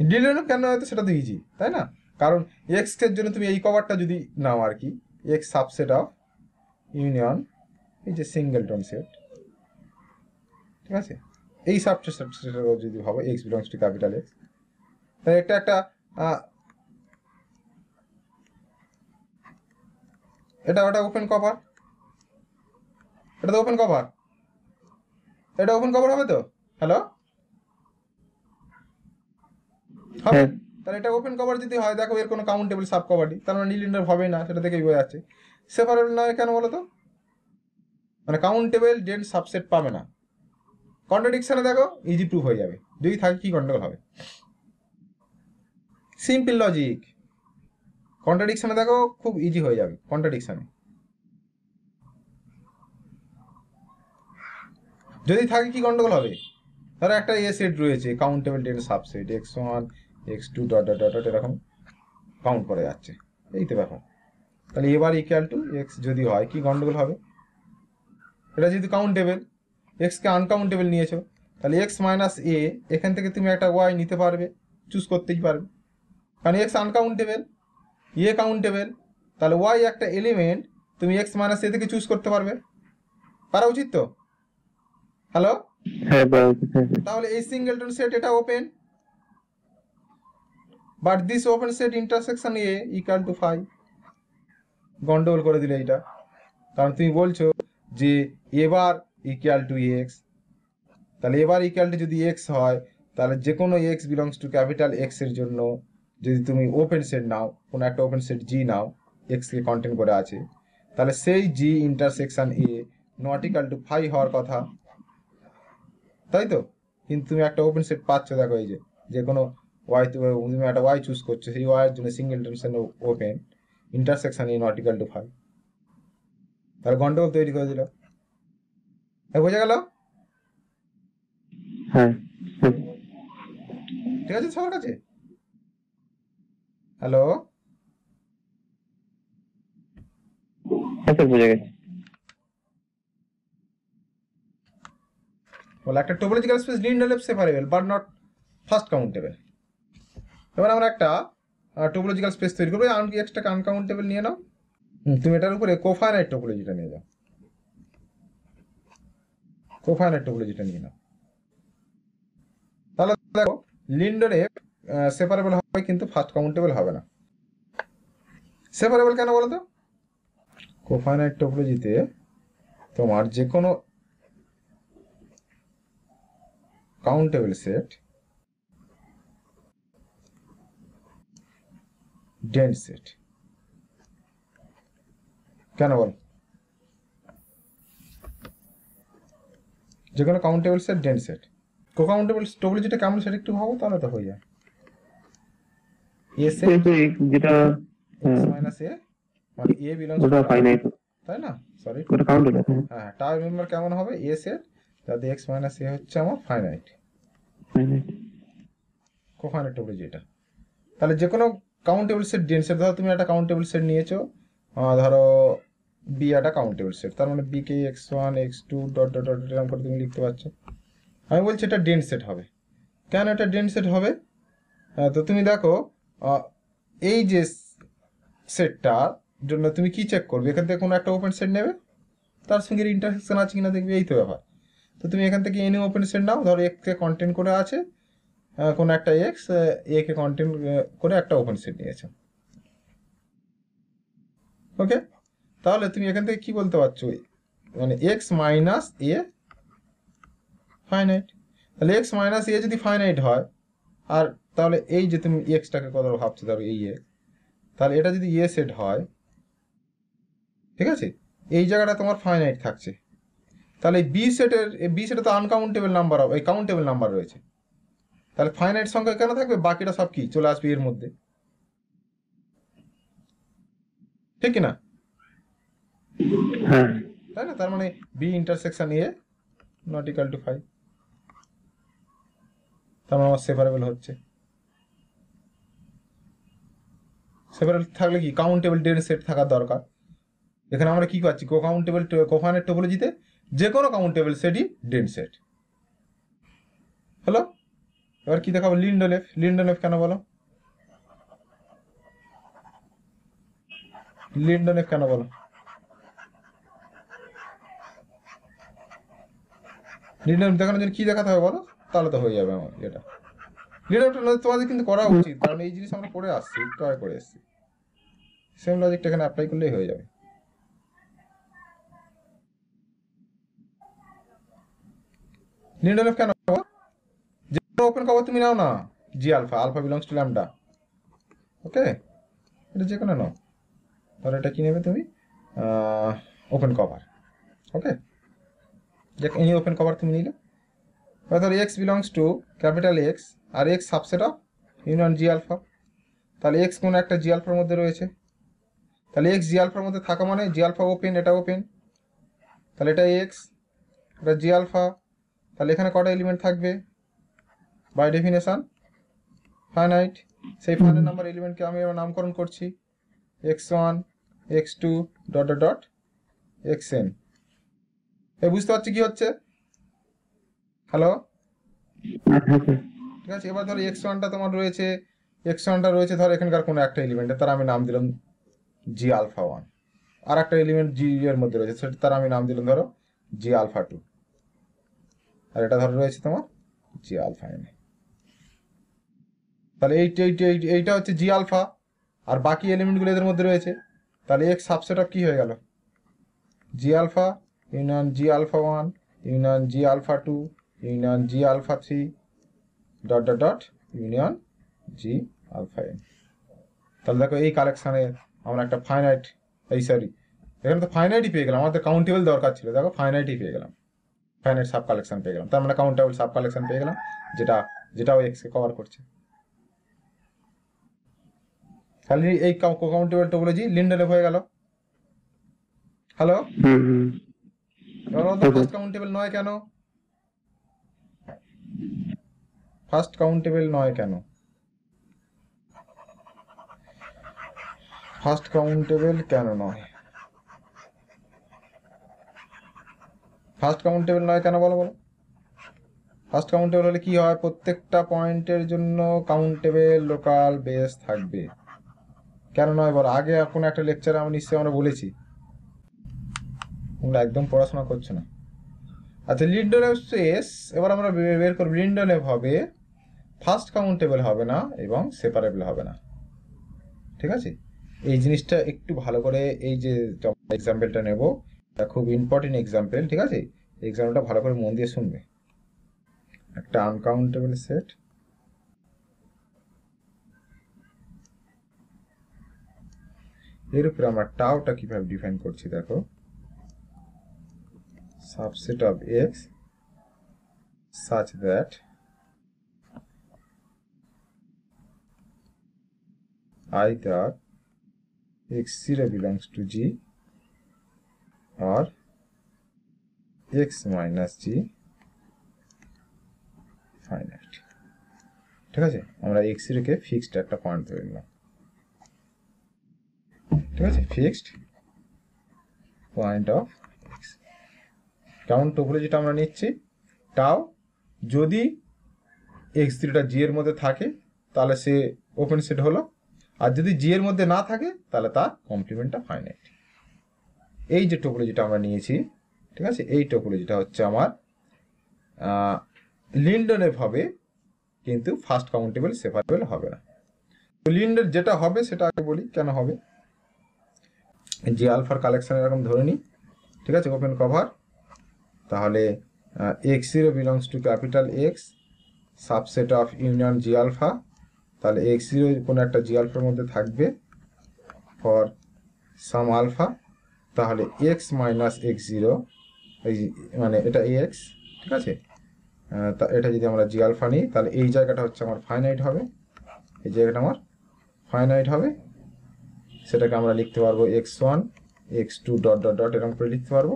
ডিলেন কেন নয়? তো সেটা তো ইজি, তাই না? কারণ এক্স এর জন্য তুমি এই কভারটা যদি নাও আর কি, এক্স সাবসেট অফ ইউনিয়ন এই যে সিঙ্গেলটন সেট, ঠিক আছে? এই সাবসেট যদি ভাবো x belongs to capital x, তাহলে এটা একটা এটা ওটা ওপেন কভার, এটা তো ওপেন কভার, এটা ওপেন কভার হবে তো? হ্যালো, হবে? তাহলে এটা ওপেন কভার যদি হয়, দেখো এর কোনো কাউন্টেবল সাব কভারই, তার মানে লিন্ডলেভ হবে না, সেটা থেকেই বোঝা যাচ্ছে। সেপারেবল নয় কেন বলো তো? মানে কাউন্টেবল ডেন্স সাবসেট পাবে না। কন্ট্রাডিকশনে দেখো ইজি প্রুফ হয়ে যাবে, যদি থাকে কি গন্ডগোল হবে? Simple logic. কন্ট্রাডিকশনে দেখো খুব ইজি হয়ে যাবে কন্ট্রাডিকশনে। যদি থাকে কি গন্ডগোল হবে? ধরো একটা এ সেট রয়েছে, countable dense subset x1 x2 dot dot dot এরকম কাউন্ট করে যাচ্ছে, এই তো ব্যাপার। তাহলে এবার ইকুয়াল টু এক্স যদি হয়, কি গন্ডগোল হবে? এটা যেহেতু কাউন্টেবল, এক্সকে আনকাউন্টেবল নিয়েছো, তাহলে এক্স মাইনাস এ, এখান থেকে তুমি একটা ওয়াই নিতে পারবে, চুজ করতেই পারবে, কারণ এক্স আনকাউন্টেবল। এ কাউন্টেবল, তাহলে ওয়াই একটা এলিমেন্ট তুমি এক্স মাইনাস এ থেকে চুজ করতে পারবে, পারা উচিত তো? হ্যালো, হ্যাঁ পারা উচিত, হ্যাঁ স্যার। তাহলে এই সিঙ্গেলটন সেট এটা open, but this open set intersection A equal to 5। গন্ডগোল করে দিলে এইটা, কারণ তুমি বলছো যে এবার ইকুয়াল টু এক্স, তাহলে এবার ইকুয়াল টু যদি এক্স হয়, তাহলে যে কোনো x belongs to capital X এর জন্য যদি তুমি ওপেন সেট নাও, কোনো একটা ওপেন সেট জি নাও, এক্স কে কন্টেন্ট করে আছে, তাহলে সেই G intersection A not equal to 5 হওয়ার কথা, তাই তো? কিন্তু তুমি একটা ওপেন সেট পাচ্ছ, দেখো এই যে কোনো ওয়াই, তুমি একটা ওয়াই চুজ করছো, সেই ওয়াই এর জন্য single tension open intersection A not equal to 5, তাহলে গন্ডগোল তৈরি করে দিল। বোঝা গেল? হ্যাঁ হ্যাঁ ঠিক আছে সবার কাছে? হ্যালো, হ্যাঁ স্যার, বুঝে গেছি। বলে একটা topological space linearly separable but not first countable. এবার আমরা একটা টোপোলজিক্যাল স্পেস তৈরি করবো, এক্সটাকে আনকাউন্টেবল নিয়ে নাও। তুমি এটার উপরে কোফাইনাইট টোপোলজিটা নিয়ে যাও, কোফাইনাইট টোপোলজিটা নিয়ে নাও। তাহলে দেখো লিন্ডনে সেপারেবল হবে কিন্তু ফার্স্ট কাউন্টেবল হবে না। সেপারেবল কেন বলো তো? কোফাইনাইট টোপোলজিতে তোমার যে কোনো কাউন্টেবল সেট ডেন্স সেট, কেন বল? যে কোনো কাউন্টেবল সেট ডেন্স সেট। কো-কাউন্টেবল টোপোলজিটা কেমন সেটা একটু ভাবো, তাহলে তো হয়ে যায়। এ সেট যেটা এক্স মাইনাস এ, মানে এ বিলংস ওটা ফাইনাইট, তাই না? সরি, ওটা কাউন্টেবল। হ্যাঁ, টার মেম্বার কেমন হবে? এ সেট যাতে এক্স মাইনাস এ হচ্ছে আমার ফাইনাইট, ফাইনাইট। কোফাইনাইট টোপোলজি এটা। তাহলে যে কোনো কাউন্টেবল সেট ডেন্স সেট, ধরো তুমি একটা কাউন্টেবল সেট নিয়েছো, ধরো বি একটা কাউন্টেবল সেট, তার মানে বি কে x1 x2 dot dot dot এরকম করে তুমি লিখতে পারছো। আমি বলছি এটা ডেন্স সেট হবে। কেন এটা ডেন্স সেট হবে? তো তুমি দেখো এই যে সেটটার জন্য তুমি কি চেক করবে? এখান থেকে কোনো একটা ওপেন সেট নেবে, তার সঙ্গে ইন্টারসেকশন আছে কিনা দেখবে, এই তো ব্যাপার। তো তুমি এখান থেকে এনি ওপেন সেট নাও, ধরো এক্স কে কন্টেন্ট করে আছে কোনো একটা এক্স, এ কে কন্টেন্ট করে একটা ওপেন সেট নিয়েছো, ওকে? তাহলে তুমি এখান থেকে কি বলতে পারছো, মানে এক্স মাইনাস এ ফাইনাইট। তাহলে এক্স মাইনাস এ যদি ফাইনাইট হয়, আর তাহলে এই যে তুমি এক্সটাকে কত ভাবছো, ধরো এই এক্স, তাহলে এটা যদি এ সেট হয়, ঠিক আছে, এই জায়গাটা তোমার ফাইনাইট থাকছে, তাহলে বি সেটে তো আনকাউন্টেবল নাম্বার, এই কাউন্টেবল নাম্বার রয়েছে, তাহলে ফাইনাইট সংখ্যা কেন থাকবে? বাকিটা সব কি চলে আসবে এর মধ্যে, ঠিক কিনা? হ্যাঁ তাই না? তার মানে B intersection A not equal to 5, তার মানে আমার সেপারেবল হচ্ছে। সেপারেবল থাকলে কি কাউন্টেবল ডেন্স সেট থাকার দরকার। এখানে আমরা কি পাচ্ছি? কো-কাউন্টেবল কোফাইনাইট টোপোলজিতে যে কোনো কাউন্টেবল সেটই ডেন্স সেট। হলো? এবার কি দেখাবো? লিন্ডলেফ। লিন্ডলেফ কেন বলো? লিন্ডলেফ কেন বলো? লিন্ডলেফ দেখানোর জন্য কি দেখাতে হবে বলো, তাহলে তো হয়ে যাবে আমার এটা। লিন্ডলেফটা তোমাদের কিন্তু করা উচিত, কারণ এই জিনিস আমরা করে আসছি, একটু আগে করে এসেছি। সেম লজিকটা এখানে অ্যাপ্লাই করলেই হয়ে যাবে। লিন্ডলেফ কেন বলো? যে ওপেন কভার তুমি নাও না, G alpha, alpha belongs to lambda, okay? এটা যে কোনো নাও, তাহলে এটা কি নেবে তুমি? Open cover, okay? যে এনি ওপেন কভার তুমি নিলে, ধরো x belongs to capital X, আর x subset of union G alpha, তাহলে এক্স কোনো একটা জি আলফার মধ্যে রয়েছে, তাহলে এক্স জি আলফার মধ্যে থাকা মানে জি আলফা ওপেন, এটা ওপেন, তাহলে এটা এক্স, এটা জি আলফা, তাহলে এখানে কটা এলিমেন্ট থাকবে? By definition finite. সেই ফাইনাইট নাম্বার এলিমেন্টকে আমি এবার নামকরণ করছি x1 x2 dot dot dot xn। এই বুঝতে পারছি কি হচ্ছে? হ্যালো, ঠিক আছে? এবার ধরো x1টা তোমার রয়েছে এক্স ওয়ানটা রয়েছে ধরো এখানকার কোনো একটা এলিমেন্টে, তার আমি নাম দিলাম জি আলফা ওয়ান। আর একটা এলিমেন্ট জি এর মধ্যে রয়েছে, সেটা তার আমি নাম দিলাম ধরো জি আলফা টু। আর এটা ধরো রয়েছে তোমার জি আলফা এন। তাহলে এইটা হচ্ছে জি আলফা, আর বাকি এলিমেন্টগুলো এদের মধ্যে রয়েছে। তাহলে এক্স সাবসেট অফ কি হয়ে গেল, G alpha union G alpha one union G alpha two union G alpha three dot dot dot union G alpha N. তাহলে দেখো এই কালেকশানে আমরা একটা ফাইনাইট, এই সরি এখানে তো ফাইনাইটই পেয়ে গেলাম, আমাদের কাউন্টেবল দরকার ছিল, দেখো ফাইনাইটই পেয়ে গেলাম, ফাইনাইট সাব কালেকশন পেয়ে গেলাম, তার মানে কাউন্টেবল সাব কালেকশন পেয়ে গেলাম, যেটাও এক্সকে কভার করছে। তাহলে এই কাউন্টেবল টোপোলজি লিন্ডেলেভ হয়ে গেল। হ্যালো, ফার্স্ট কাউন্টেবল নয় কেন? ফার্স্ট কাউন্টেবল নয় কেন? ফার্স্ট কাউন্টেবল কেন নয়? ফার্স্ট কাউন্টেবল নয় কেন বলো বলো? ফার্স্ট কাউন্টেবল হলে কি হয়, প্রত্যেকটা পয়েন্টের জন্য কাউন্টেবল লোকাল বেস থাকবে। কেন নয় বলো? আগে কোনো একটা লেকচারে আমি নিশ্চয়ই আমরা বলেছি, তোমরা একদম পড়াশোনা করছো না। আচ্ছা, লিন্ডেলেভ স্পেস এবার আমরা বের করব। লিন্ডেলেভ হবে, ফার্স্ট কাউন্টেবল হবে না এবং সেপারেবল হবে না, ঠিক আছে? এই জিনিসটা একটু ভালো করে, এই যে এক্সাম্পলটা নেব, এটা খুব ইম্পর্টেন্ট এক্সাম্পল, ঠিক আছে? এক্সাম্পলটা ভালো করে মন দিয়ে শুনবে। একটা আনকাউন্টেবল সেট, এর উপরে আমরা টাউটা কিভাবে ডিফাইন করছি দেখো, subset of x such that either x0 belongs to G or x minus G finite, ঠিক আছে? আমরা x0 কে ফিক্সড একটা পয়েন্ট ধরে নিলাম, ঠিক আছে? Fixed point of x। কেমন টোপোলজিটা আমরা নিচ্ছি, টাও যদি x0টা জি এর মধ্যে থাকে তাহলে সে ওপেন সেট হলো, আর যদি জি এর মধ্যে না থাকে তাহলে তার কমপ্লিমেন্টটা ফাইনাইট। এই যে টোপোলজিটা আমরা নিয়েছি, ঠিক আছে, এই টোপোলজিটা হচ্ছে আমার লিন্ডেলেভ হবে, কিন্তু ফার্স্ট কাউন্টেবল সেপারেবল হবে না। তো লিন্ডের যেটা হবে সেটা আগে বলি কেন হবে। জি আলফার কালেকশন এরকম ধরে নিই, ঠিক আছে, ওপেন কভার। তাহলে x0 belongs to capital X subset of union G alpha. তাহলে x0 কোনো একটা জি আলফার মধ্যে থাকবে ফর সাম আলফা। তাহলে x মাইনাস x0, এই মানে এটা x, ঠিক আছে? তা এটা যদি আমরা জি আলফা নিই তাহলে এই জায়গাটা হচ্ছে আমার ফাইনাইট হবে, এই জায়গাটা আমার ফাইনাইট হবে। সেটাকে আমরা লিখতে পারবো x1 x2 dot dot dot এরকম করে লিখতে পারবো।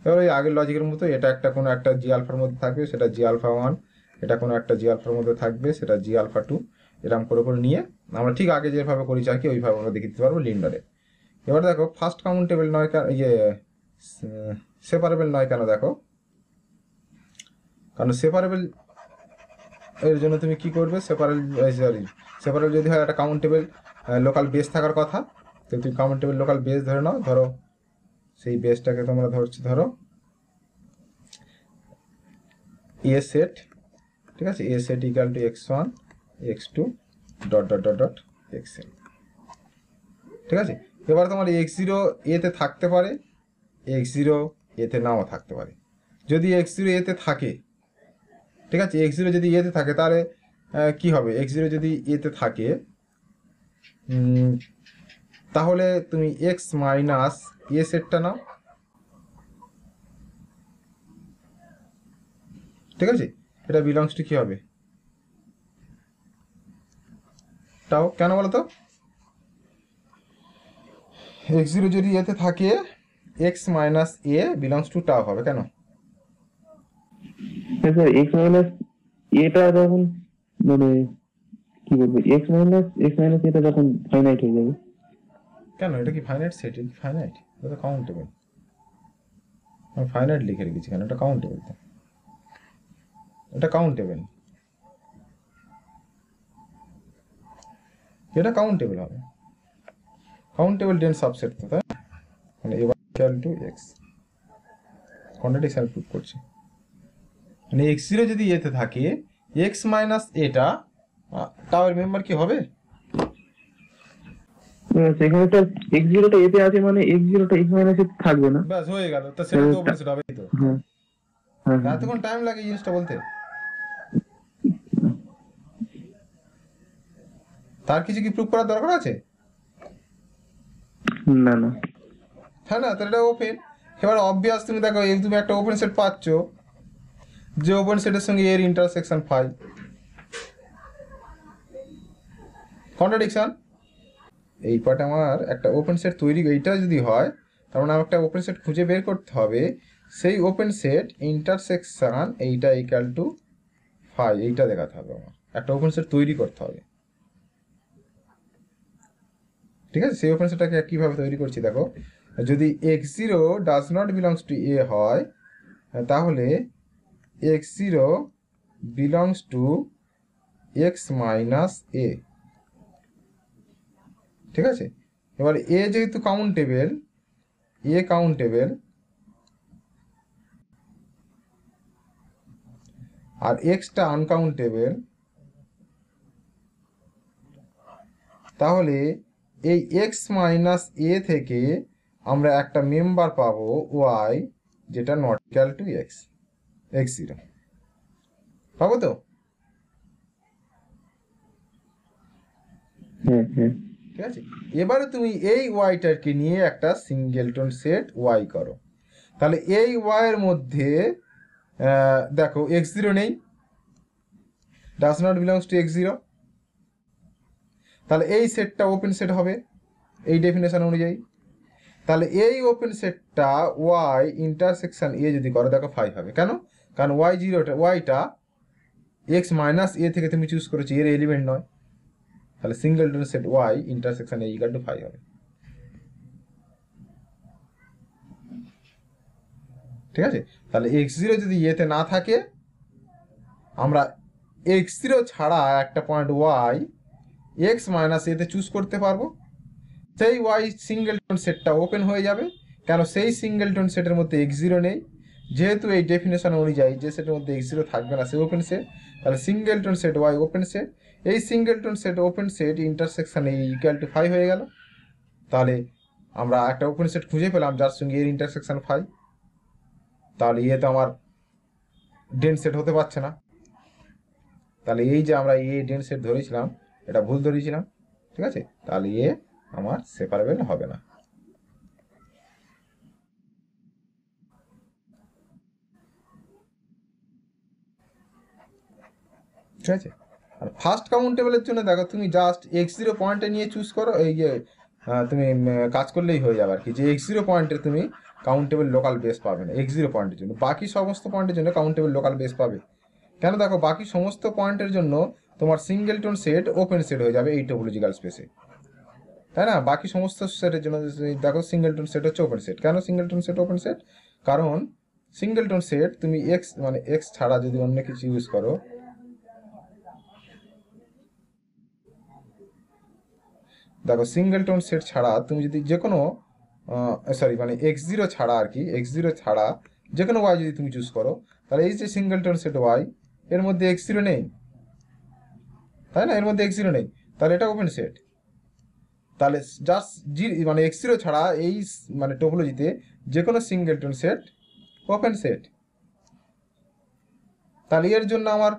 এবার ওই আগের লজিকের মতো এটা একটা কোনো একটা জি আলফার মধ্যে থাকবে, সেটা জি আলফা 1, এটা কোনো একটা জি আলফার মধ্যে থাকবে, সেটা জি আলফা 2, এরকম করে করে নিয়ে আমরা ঠিক আগে যেভাবে করেছি আর কি ওইভাবে আমরা দেখে দিতে পারবো লিন্ডারে। এবার দেখো ফার্স্ট কাউন্টেবল নয় কেন, সেপারেবল নয় কেন দেখো, কারণ সেপারেবল এর জন্য তুমি কি করবে, সেপারেবল যদি হয় একটা কাউন্টেবল লোকাল বেস থাকার কথা, তো তুমি কাউন্টেবল লোকাল বেস ধরে নাও। ধরো সেই বেসটাকে তোমরা ধরো এ সেট, ঠিক আছে? A set equal to x1 x2 dot dot dot dot xn, ঠিক আছে? এবার তোমার x0 এতে থাকতে পারে, x0 এতে নাও থাকতে পারে। যদি x0 এতে থাকে, ঠিক আছে, x0 যদি এতে থাকে তাহলে কি হবে, x0 যদি এতে থাকে তাহলে তুমি x মাইনাস এ সেটটা নাও, ঠিক আছে? এটা বিলংস টু কি হবে, টাও। কেন বলো তো, x0 যদি এতে থাকে x minus A belongs to টাও হবে, কেন? স্যার x মাইনাস এটা যখন মানে কি বলবো, x মাইনাস এটা যখন ফাইনাইট হয়ে যাবে। কেন, এটা কি ফাইনাইট সেট? এটা ফাইনাইট, এটা কাউন্টেবল। আমি ফাইনাইট লিখে রেখেছি কেন, এটা কাউন্টেবল, তো এটা কাউন্টেবল। এটা কাউন্টেবল হবে, কাউন্টেবল ডেন্স সাবসেট তো, তাই মানে a equal to x contradiction prove করছে। মানে x0 যদি এতে থাকে x মাইনাস এটা টাওয়ার মেম্বার কি হবে? সেখানে তো x0 টা এতে আছে মানে x0 টা x মাইনাস এতে থাকবে না। ব্যাস হয়ে গেল, তো সেটা তো ওপেন সেট হবে তো। হ্যাঁ হ্যাঁ হ্যাঁ। এতক্ষণ টাইম লাগে এই জিনিসটা বলতে? তার কিছু কি প্রুভ করার দরকার আছে? না না। হ্যাঁ না, তাহলে এটা ওপেন। এবার অবভিয়াস তুমি দেখো তুমি একটা ওপেন সেট পাচ্ছ, যে ওপেন সেটের সঙ্গে এর ইন্টারসেকশন ফাই, কন্ট্রাডিকশন। এই পার্ট আমার একটা ওপেন সেট তৈরি, এইটা যদি হয় তার মানে আমার একটা ওপেন সেট খুঁজে বের করতে হবে, সেই ওপেন সেট ইন্টারসেকশন এইটা ইকুয়াল টু ফাই, এইটা দেখাতে হবে। আমার একটা ওপেন সেট তৈরি করতে হবে, ঠিক আছে? সেই ওপেন সেটটাকে কীভাবে তৈরি করছি দেখো, যদি x0 does not belongs to A হয় তাহলে x0 belongs to X minus A, ঠিক আছে? এবার এ যেহেতু কাউন্টেবল, এ কাউন্টেবল আর এক্সটা আনকাউন্টেবল, তাহলে এই এক্স মাইনাস এ থেকে আমরা একটা মেম্বার পাবো ওয়াই যেটা not equal to x, x0 পাবো তো? হ্যাঁ হ্যাঁ। ঠিক আছে, এবারে তুমি এই ওয়াইটাকে নিয়ে একটা সিঙ্গেলটন সেট ওয়াই করো, তাহলে এই ওয়াই এর মধ্যে দেখো x0 নেই, does not belongs two x0, তাহলে এই সেটটা ওপেন সেট হবে এই ডেফিনেশন অনুযায়ী। তাহলে এই ওপেন সেটটা ওয়াই ইন্টারসেকশন এ যদি করো দেখো ফাই হবে, কেন? কারণ ওয়াইটা এক্স মাইনাস এ থেকে তুমি চুজ করেছো, এর এলিমেন্ট নয়। তাহলে singleton set Y intersection A equal to phi হবে, ঠিক আছে? তাহলে x0 যদি এতে না থাকে আমরা x0 ছাড়া একটা পয়েন্ট ওয়াই এক্স মাইনাস এতে চুজ করতে পারবো, সেই ওয়াই সিঙ্গেলটন সেটটা ওপেন হয়ে যাবে। কেন? সেই সিঙ্গেলটন সেটের মধ্যে x0 নেই, যেহেতু এই ডেফিনেশন অনুযায়ী যে সেটের মধ্যে x0 থাকবে না সে ওপেন সেট, তাহলে singleton set Y open set, এই singleton set open set intersection এই ইকুয়াল টু ফাই হয়ে গেল। তাহলে আমরা একটা ওপেন সেট খুঁজে পেলাম যার সঙ্গে এর ইন্টারসেকশন ফাই, তাহলে ইয়ে তো আমার ডেন সেট হতে পারছে না। তাহলে এই যে আমরা এ ডেন সেট ধরেছিলাম এটা ভুল ধরেছিলাম, ঠিক আছে? তাহলে এ আমার সেপারেবল হবে না। ঠিক আছে, আর ফার্স্ট কাউন্টেবলের জন্য দেখো তুমি জাস্ট x0 পয়েন্টে নিয়ে চুজ করো, এই যে তুমি কাজ করলেই হয়ে যাবে আর কি, যে x0 পয়েন্টে তুমি কাউন্টেবল লোকাল বেস পাবে না x0 পয়েন্টের জন্য, বাকি সমস্ত পয়েন্টের জন্য কাউন্টেবল লোকাল বেস পাবে। কেন? দেখো বাকি সমস্ত পয়েন্টের জন্য তোমার সিঙ্গেলটন সেট ওপেন সেট হয়ে যাবে এই টোপোলজিক্যাল স্পেসে, তাই না? বাকি সমস্ত সেটের জন্য দেখো সিঙ্গেলটন সেট হচ্ছে ওপেন সেট। কেন সিঙ্গেলটন সেট ওপেন সেট? কারণ সিঙ্গেলটন সেট তুমি এক্স মানে এক্স ছাড়া যদি অন্য কিছু ইউজ করো, দেখো সিঙ্গেলটন সেট ছাড়া তুমি যদি যে কোনো মানে x0 ছাড়া আর কি, x0 ছাড়া যে কোনো ওয়াই যদি তুমি চুজ করো, তাহলে এই যে সিঙ্গেলটন সেট ওয়াই এর মধ্যে x0 নেই, তাই না? এর মধ্যে x0 নেই, তাহলে এটা ওপেন সেট। তাহলে জাস্ট মানে x0 ছাড়া এই মানে টোপোলজিতে যে কোনো সিঙ্গেলটন সেট ওপেন সেট। তাহলে এর জন্য আমার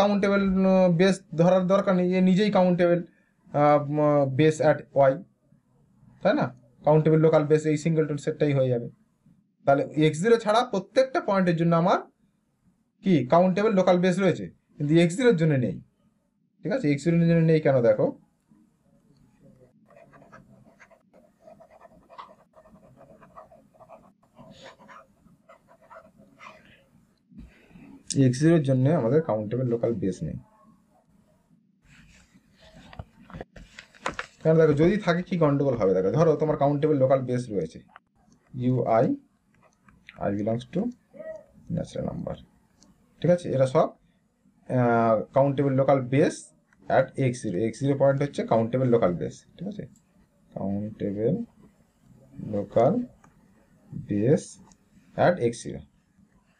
কাউন্টেবল বেস ধরার দরকার নেই, এ নিজেই কাউন্টেবল বেস অ্যাট ওয়াই, তাই না? কাউন্টেবল লোকাল বেস এই সিঙ্গেলটন সেটটাই হয়ে যাবে। তাহলে x0 ছাড়া প্রত্যেকটা পয়েন্টের জন্য আমার কি কাউন্টেবল লোকাল বেস রয়েছে, কিন্তু x0 এর জন্য নেই, ঠিক আছে? x0 এর জন্য নেই কেন? দেখো x0 এর জন্য আমাদের কাউন্টেবল লোকাল বেস নেই। কারণ দেখো যদি থাকে কি গন্ডগোল হবে, দেখো ধরো তোমার কাউন্টেবল লোকাল বেস রয়েছে UI, I belongs to natural number, ঠিক আছে? এরা সব countable local base at x0 point হচ্ছে কাউন্টেবল লোকাল বেস, ঠিক আছে, countable local base at x0,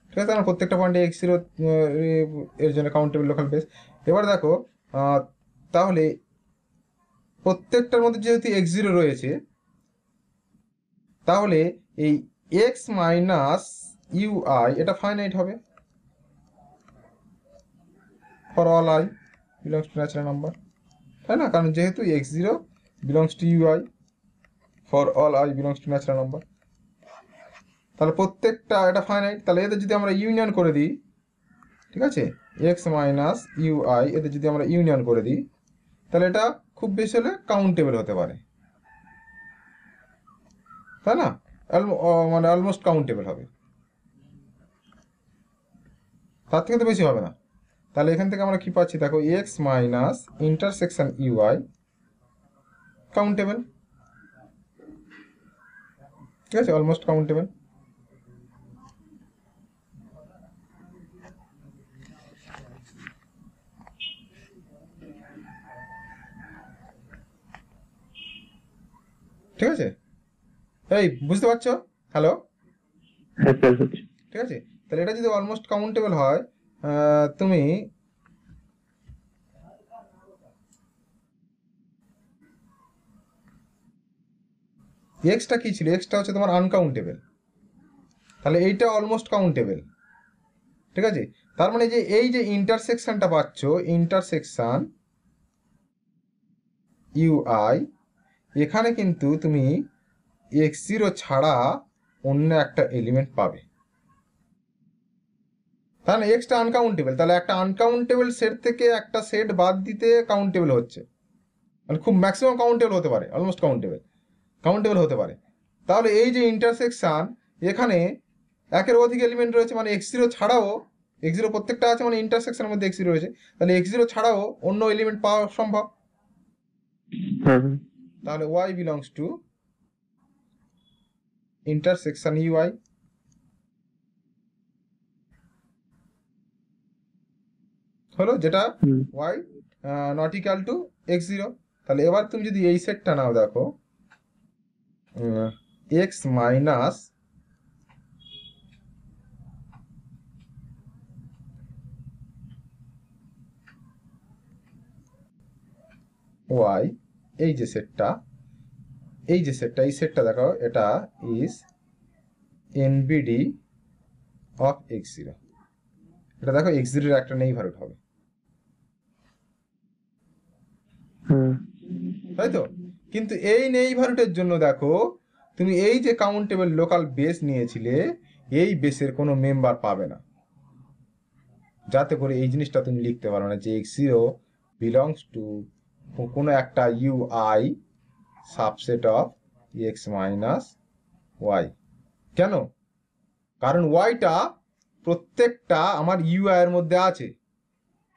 ঠিক আছে। আমরা প্রত্যেকটা পয়েন্টে x0 এর জন্য কাউন্টেবল লোকাল বেস। এবার দেখো তাহলে প্রত্যেকটার মধ্যে যেহেতু x0 রয়েছে, তাহলে এই x মাইনাস ui এটা ফাইনাইট হবে for all i belongs to natural number, তাই না? কারণ যেহেতু x0 belongs two ui for all i belongs to natural number, তাহলে প্রত্যেকটা এটা ফাইনাইট। তাহলে এদের যদি আমরা ইউনিয়ন করে দিই, ঠিক আছে, x মাইনাস ui এদের যদি আমরা ইউনিয়ন করে দিই, তাহলে এটা খুব বেশি হলে কাউন্টেবল হতে পারে, তাই না? মানে অলমোস্ট কাউন্টেবল হবে, তার থেকে তো বেশি হবে না। তাহলে এখান থেকে আমরা কি পাচ্ছি দেখো, x minus intersection ui countable, ঠিক আছে, অলমোস্ট কাউন্টেবল। ঠিক আছে, এই বুঝতে পারছো? হ্যালো, হ্যাঁ স্যার হচ্ছে। ঠিক আছে। তাহলে এটা যদি অলমোস্ট কাউন্টেবল হয়, তুমি এক্সটা কি ছিল, এক্সটা হচ্ছে তোমার আনকাউন্টেবল, তাহলে এইটা অলমোস্ট কাউন্টেবল, ঠিক আছে। তার মানে যে এই যে ইন্টারসেকশনটা পাচ্ছ, ইন্টারসেকশন ইউআই, এখানে কিন্তু তুমি x0 ছাড়া অন্য একটা এলিমেন্ট পাবে, তাহলে এক্সটা আনকাউন্টেবল, তাহলে একটা আনকাউন্টেবল সেট থেকে একটা সেট বাদ দিতে কাউন্টেবল হচ্ছে, মানে খুব ম্যাক্সিমাম কাউন্টেবল হতে পারে, অলমোস্ট কাউন্টেবল হতে পারে। তাহলে এই যে ইন্টারসেকশন, এখানে একের অধিক এলিমেন্ট রয়েছে, মানে x0 ছাড়াও, x0 প্রত্যেকটা আছে মানে ইন্টারসেকশনের মধ্যে x0 রয়েছে, তাহলে x0 ছাড়াও অন্য এলিমেন্ট পাওয়া সম্ভব। তাহলে y belongs to intersection ui, হলো, যেটা y not equal two x0। তাহলে এবার তুমি যদি এই সেটটা নাও, দেখো x মাইনাস y, এই যে সেটটা, এই সেটটা দেখো, এটা ইজ NBD অফ x0, এটা দেখো x0 এর একটা নেইবারহুড হবে, তাই তো। কিন্তু এই নেইবারহুডের জন্য দেখো, তুমি এই যে কাউন্টেবল লোকাল বেস নিয়েছিলে, এই বেসের কোনো মেম্বার পাবে না, যাতে করে এই জিনিসটা তুমি লিখতে পারো না যে x0 বিলংস টু কোনো একটা ui subset of x minus y। কেন? কারণ ওয়াইটা প্রত্যেকটা আমার ইউআই এর মধ্যে আছে,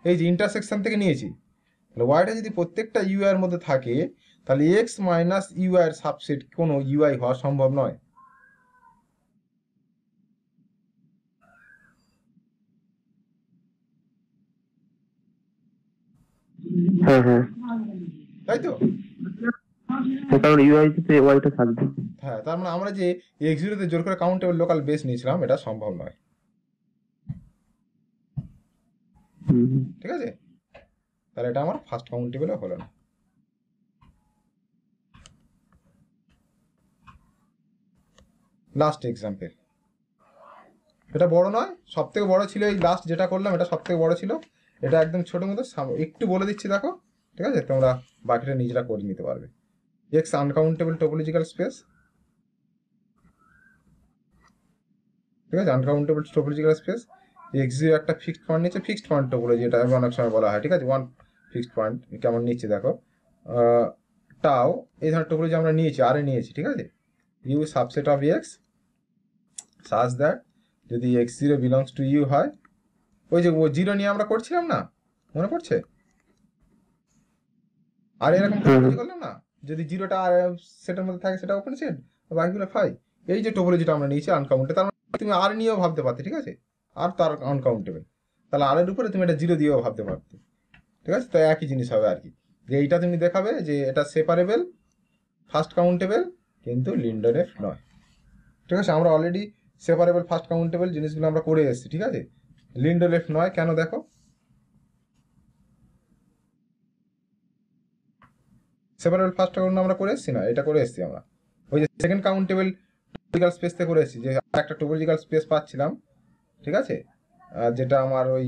এই যে ইন্টারসেকশন থেকে নিয়েছি, তাহলে ওয়াইটা যদি প্রত্যেকটা ইউআই এর মধ্যে থাকে, তাহলে এক্স মাইনাস ইউআই এর সাবসেট কোনো ইউআই হওয়া সম্ভব নয়। তাই তো, কারণ ইউআই তে ওয়াইটা থাকবে। হ্যাঁ, তার মানে আমরা যে x0 তে জোর করে কাউন্টেবল লোকাল বেস নিয়েছিলাম, এটা সম্ভব নয়, ঠিক আছে। তাহলে এটা আমার ফার্স্ট কাউন্টেবল হলো না। লাস্ট এক্সাম্পল, এটা বড় নয়, সব থেকে বড় ছিল এই লাস্ট যেটা করলাম, এটা সব থেকে বড় ছিল, এটা একদম ছোট মতো একটু বলে দিচ্ছি দেখো, ঠিক আছে, তোমরা বাকিটা নিজেরা করে নিতে পারবে। এক্স আনকাউন্টেবল টোপোলজিক্যাল স্পেস, ঠিক আছে, আনকাউন্টেবল টোপোলজিক্যাল স্পেস, x0 একটা ফিক্সড পয়েন্ট নিচ্ছে, ফিক্সড পয়েন্ট টোপোলজি এটা অনেক সময় বলা হয়, ঠিক আছে, ওয়ান ফিক্সড পয়েন্ট কেমন নিচ্ছে দেখো, টাও এই ধরনের টোপোলজি আমরা নিয়েছি, আরে নিয়েছি, ঠিক আছে, U subset of X such that যদি x0 বিলংস টু ইউ হয়, ওই যে ও জিরো নিয়ে আমরা করছিলাম না, মনে পড়ছে? আর এরকম টোপোলজি করলাম না, যদি জিরোটা আর সেটের মধ্যে থাকে সেটা ওপেন সেট, বাকিগুলো ফাই, এই যে টোপোলজিটা আমরা নিয়েছি আনকাউন্টেবল, তার মানে তুমি আর নিয়েও ভাবতে পারতে, ঠিক আছে, আর তার আনকাউন্টেবল, তাহলে আর এর উপরে তুমি এটা জিরো দিয়েও ভাবতে পারতে, ঠিক আছে, তো একই জিনিস হবে আর কি, যে এইটা তুমি দেখাবে যে এটা সেপারেবল ফার্স্ট কাউন্টেবল কিন্তু লিন্ডারেফ নয়। ঠিক আছে, আমরা অলরেডি সেপারেবল ফার্স্ট কাউন্টেবল জিনিসগুলো আমরা করে এসেছি। ঠিক আছে, লিন্ডারেফ নয় কেন দেখো, সেপারেবল ফার্স্ট কাউন্ট আমরা করে এসেছি না, এটা করে এসেছি আমরা ওই যে সেকেন্ড কাউন্টেবল টপোলজিক্যাল স্পেস থেকে করে এসেছি, যে একটা টপোলজিক্যাল স্পেস পাচ্ছিলাম। ঠিক আছে, যেটা আমার ওই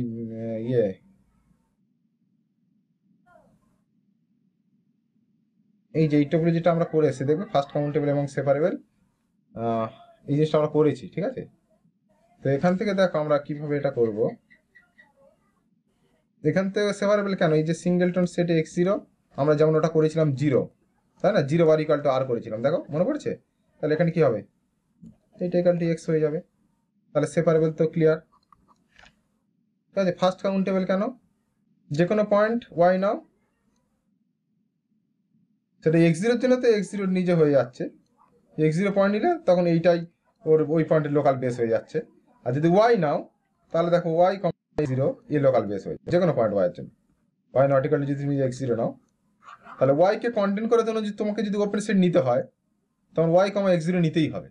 এই যে এই টপোলজিটা আমরা করে এসেছি, দেখবে ফার্স্ট কাউন্টেবল এবং সেপারেবল এই জিনিসটা আমরা করেছি। ঠিক আছে, তো এখান থেকে দেখো আমরা কিভাবে এটা করব। এখান থেকে সেপারেবল কেন, এই যে সিঙ্গেলটন সেটে x0 আমরা যেমন ওটা করেছিলাম 0, তাই না, 0 বার ইকাল টু আর করেছিলাম, দেখো মনে পড়ছে। তাহলে এখানে কি হবে, এইটা ইকাল টু x হয়ে যাবে, তাহলে সেপারেবল তো ক্লিয়ার। ঠিক আছে, ফার্স্ট কাউন্টেবল কেন, যে কোনো পয়েন্ট y নাও, সেটা x0 এর জন্য তো x0 নিজে হয়ে যাচ্ছে, x0 পয়েন্ট নিলে তখন এইটাই ওর ওই পয়েন্টের লোকাল বেস হয়ে যাচ্ছে। আর যদি y নাও তাহলে দেখো y, 0 এ লোকাল বেস হয়ে যে কোনো পয়েন্ট y এর জন্য, y নট ইকুয়াল টু যদি তুমি x0 নাও, তাহলে y কে কন্টেন করার জন্য যদি তোমাকে যদি ওপেন সেট নিতে হয় তখন y, x0 নিতেই হবে।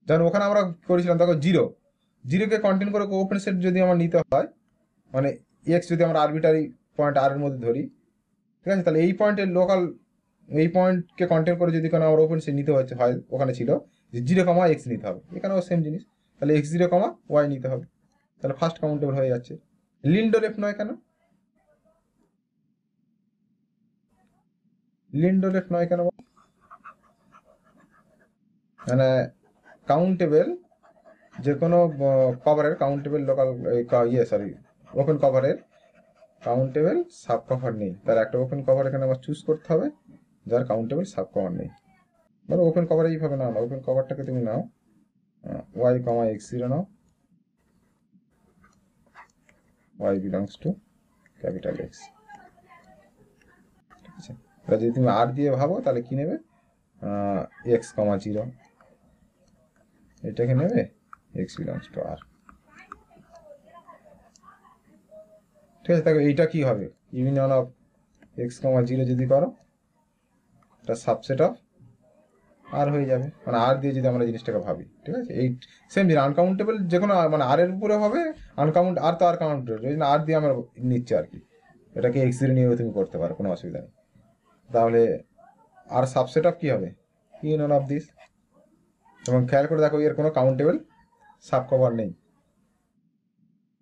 যেমন ওখানে আমরা করেছিলাম দেখো 0 কে কন্টেন করে ওপেন সেট যদি আমার নিতে হয়, মানে x যদি আমরা আরবিটারি পয়েন্ট r এর মধ্যে ধরি, ঠিক আছে, তাহলে এই পয়েন্টের লোকাল, এই পয়েন্টকে কন্টেন করে যদি কোনো আমার ওপেন সেট নিতে হচ্ছে হয়, ওখানে ছিল যে 0, x নিতে হবে, এখানেও সেম জিনিস, তাহলে x0, y নিতে হবে, তাহলে ফার্স্ট কাউন্টেবল হয়ে যাচ্ছে। লিন্ডারেফ নয় কেন, লিন্ডারেফ নয় কেন, মানে কাউন্টেবল যে কোনো কভারের কাউন্টেবল লোকাল ওপেন কভারের কাউন্টেবল সাব কভার নেই, তার একটা ওপেন কভার এখানে আমার চুজ করতে হবে যার কাউন্টেবল সাব কভার নেই। ধরো ওপেন কভার এইভাবে নাও না, ওপেন কভারটাকে তুমি নাও y, x0 now, y belongs to capital X। ঠিক আছে, এবার যদি তুমি r দিয়ে ভাবো তাহলে কি নেবে, x, 0 এটাকে নেবে x বিলংস টু r। ঠিক আছে, দেখো এইটা কি হবে, ইউনিয়ন অফ x, 0 যদি করো এটা সাবসেট অফ আর হয়ে যাবে, মানে আর দিয়ে যদি আমরা জিনিসটাকে ভাবি। ঠিক আছে, এই সেম জিনিস আনকাউন্টেবল যে কোনো মানে আর এর উপরে হবে, আনকাউন্ট আর তো আর কাউন্টেবল, ওই জন্য আর দিয়ে আমরা নিচ্ছি আর কি, এটাকে x0 নিয়েও তুমি করতে পারো, কোনো অসুবিধা নেই। তাহলে আর সাবসেট অফ কি হবে, ইউনিয়ন অফ দিস, এবং খেয়াল করে দেখো এর কোনো কাউন্টেবল সাব কভার নেই,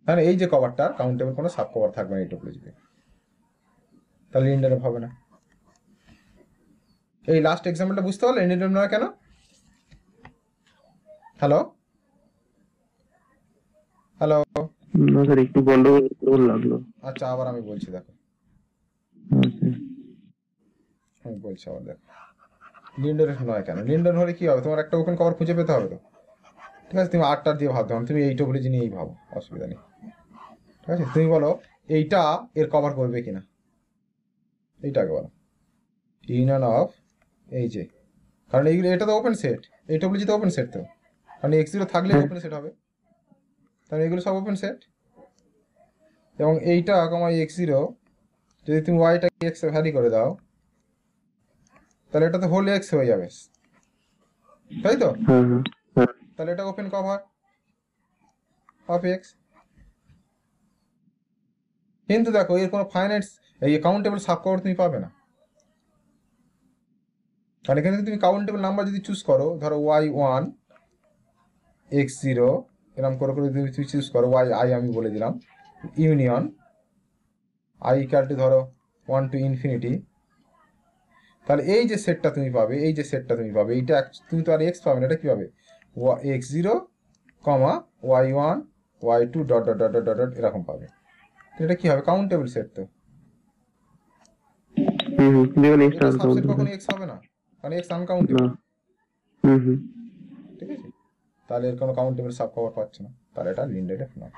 মানে এই যে কভারটা কাউন্টেবল কোনো সাব কভার থাকবে না এই টপোলজিতে, তাহলে লিন্ডারেফ হবে না। এই লাস্ট এক্সাম্পলটা বুঝতে পারলে লিন্ডারেফ নয় কেন। হ্যালো হ্যালো, না স্যার, একটু গন্ডগোল লাগলো। আচ্ছা আবার আমি বলছি, দেখো আচ্ছা। আমি বলছি আবার, দেখো লিন্ডারেফ নয় কেন, লিন্ডারেফ হলে কি হবে, তোমার একটা ওপেন কভার খুঁজে পেতে হবে তো। ঠিক আছে, তুমি আটটার দিয়ে ভাবতে হবে, তুমি এই টপোলজি নিয়েই ভাবো, অসুবিধা নেই। ঠিক আছে, তুমি বলো এইটা এর কভার করবে কিনা, এইটাকে বলো ইউনিয়ন অফ এই যে, কারণ এইগুলো এটা তো ওপেন সেট, এই টপোলজি তো ওপেন সেট তো, কারণ x0 থাকলে ওপেন সেট হবে, কারণ এগুলো সব ওপেন সেট, এবং এইটা, x0 যদি তুমি ওয়াইটাকে x এ ভ্যারি করে দাও তাহলে এটা তো হোল x হয়ে যাবে, তাই তো, তাহলে এটা ওপেন কভার অফ x। কিন্তু দেখো এর কোনো ফাইনাইট এই কাউন্টেবল সাব কভার তুমি পাবে না, কারণ এখানে তুমি কাউন্টেবল নাম্বার যদি চুজ করো, ধরো y1, x0 এরকম করে করে যদি তুমি চুজ করো, y আমি বলে দিলাম, ইউনিয়ন i ইকুয়াল টু ধরো 1 to infinity, তাহলে এই যে সেটটা তুমি পাবে, এই যে সেটটা তুমি পাবে, এইটা তুমি তো আর x পাবে না, এটা কি পাবে x0, y1, y2 dot dot dot dot dot এরকম পাবে, এটা কি হবে কাউন্টেবল সেট তো, সাবসেট কখনো x হবে না, কারণ x আনকাউন্টেবল। ঠিক আছে, তাহলে এর কোনো কাউন্টেবল সাব কভার পাচ্ছে না, তাহলে এটা লিন্ডারেফ নয়।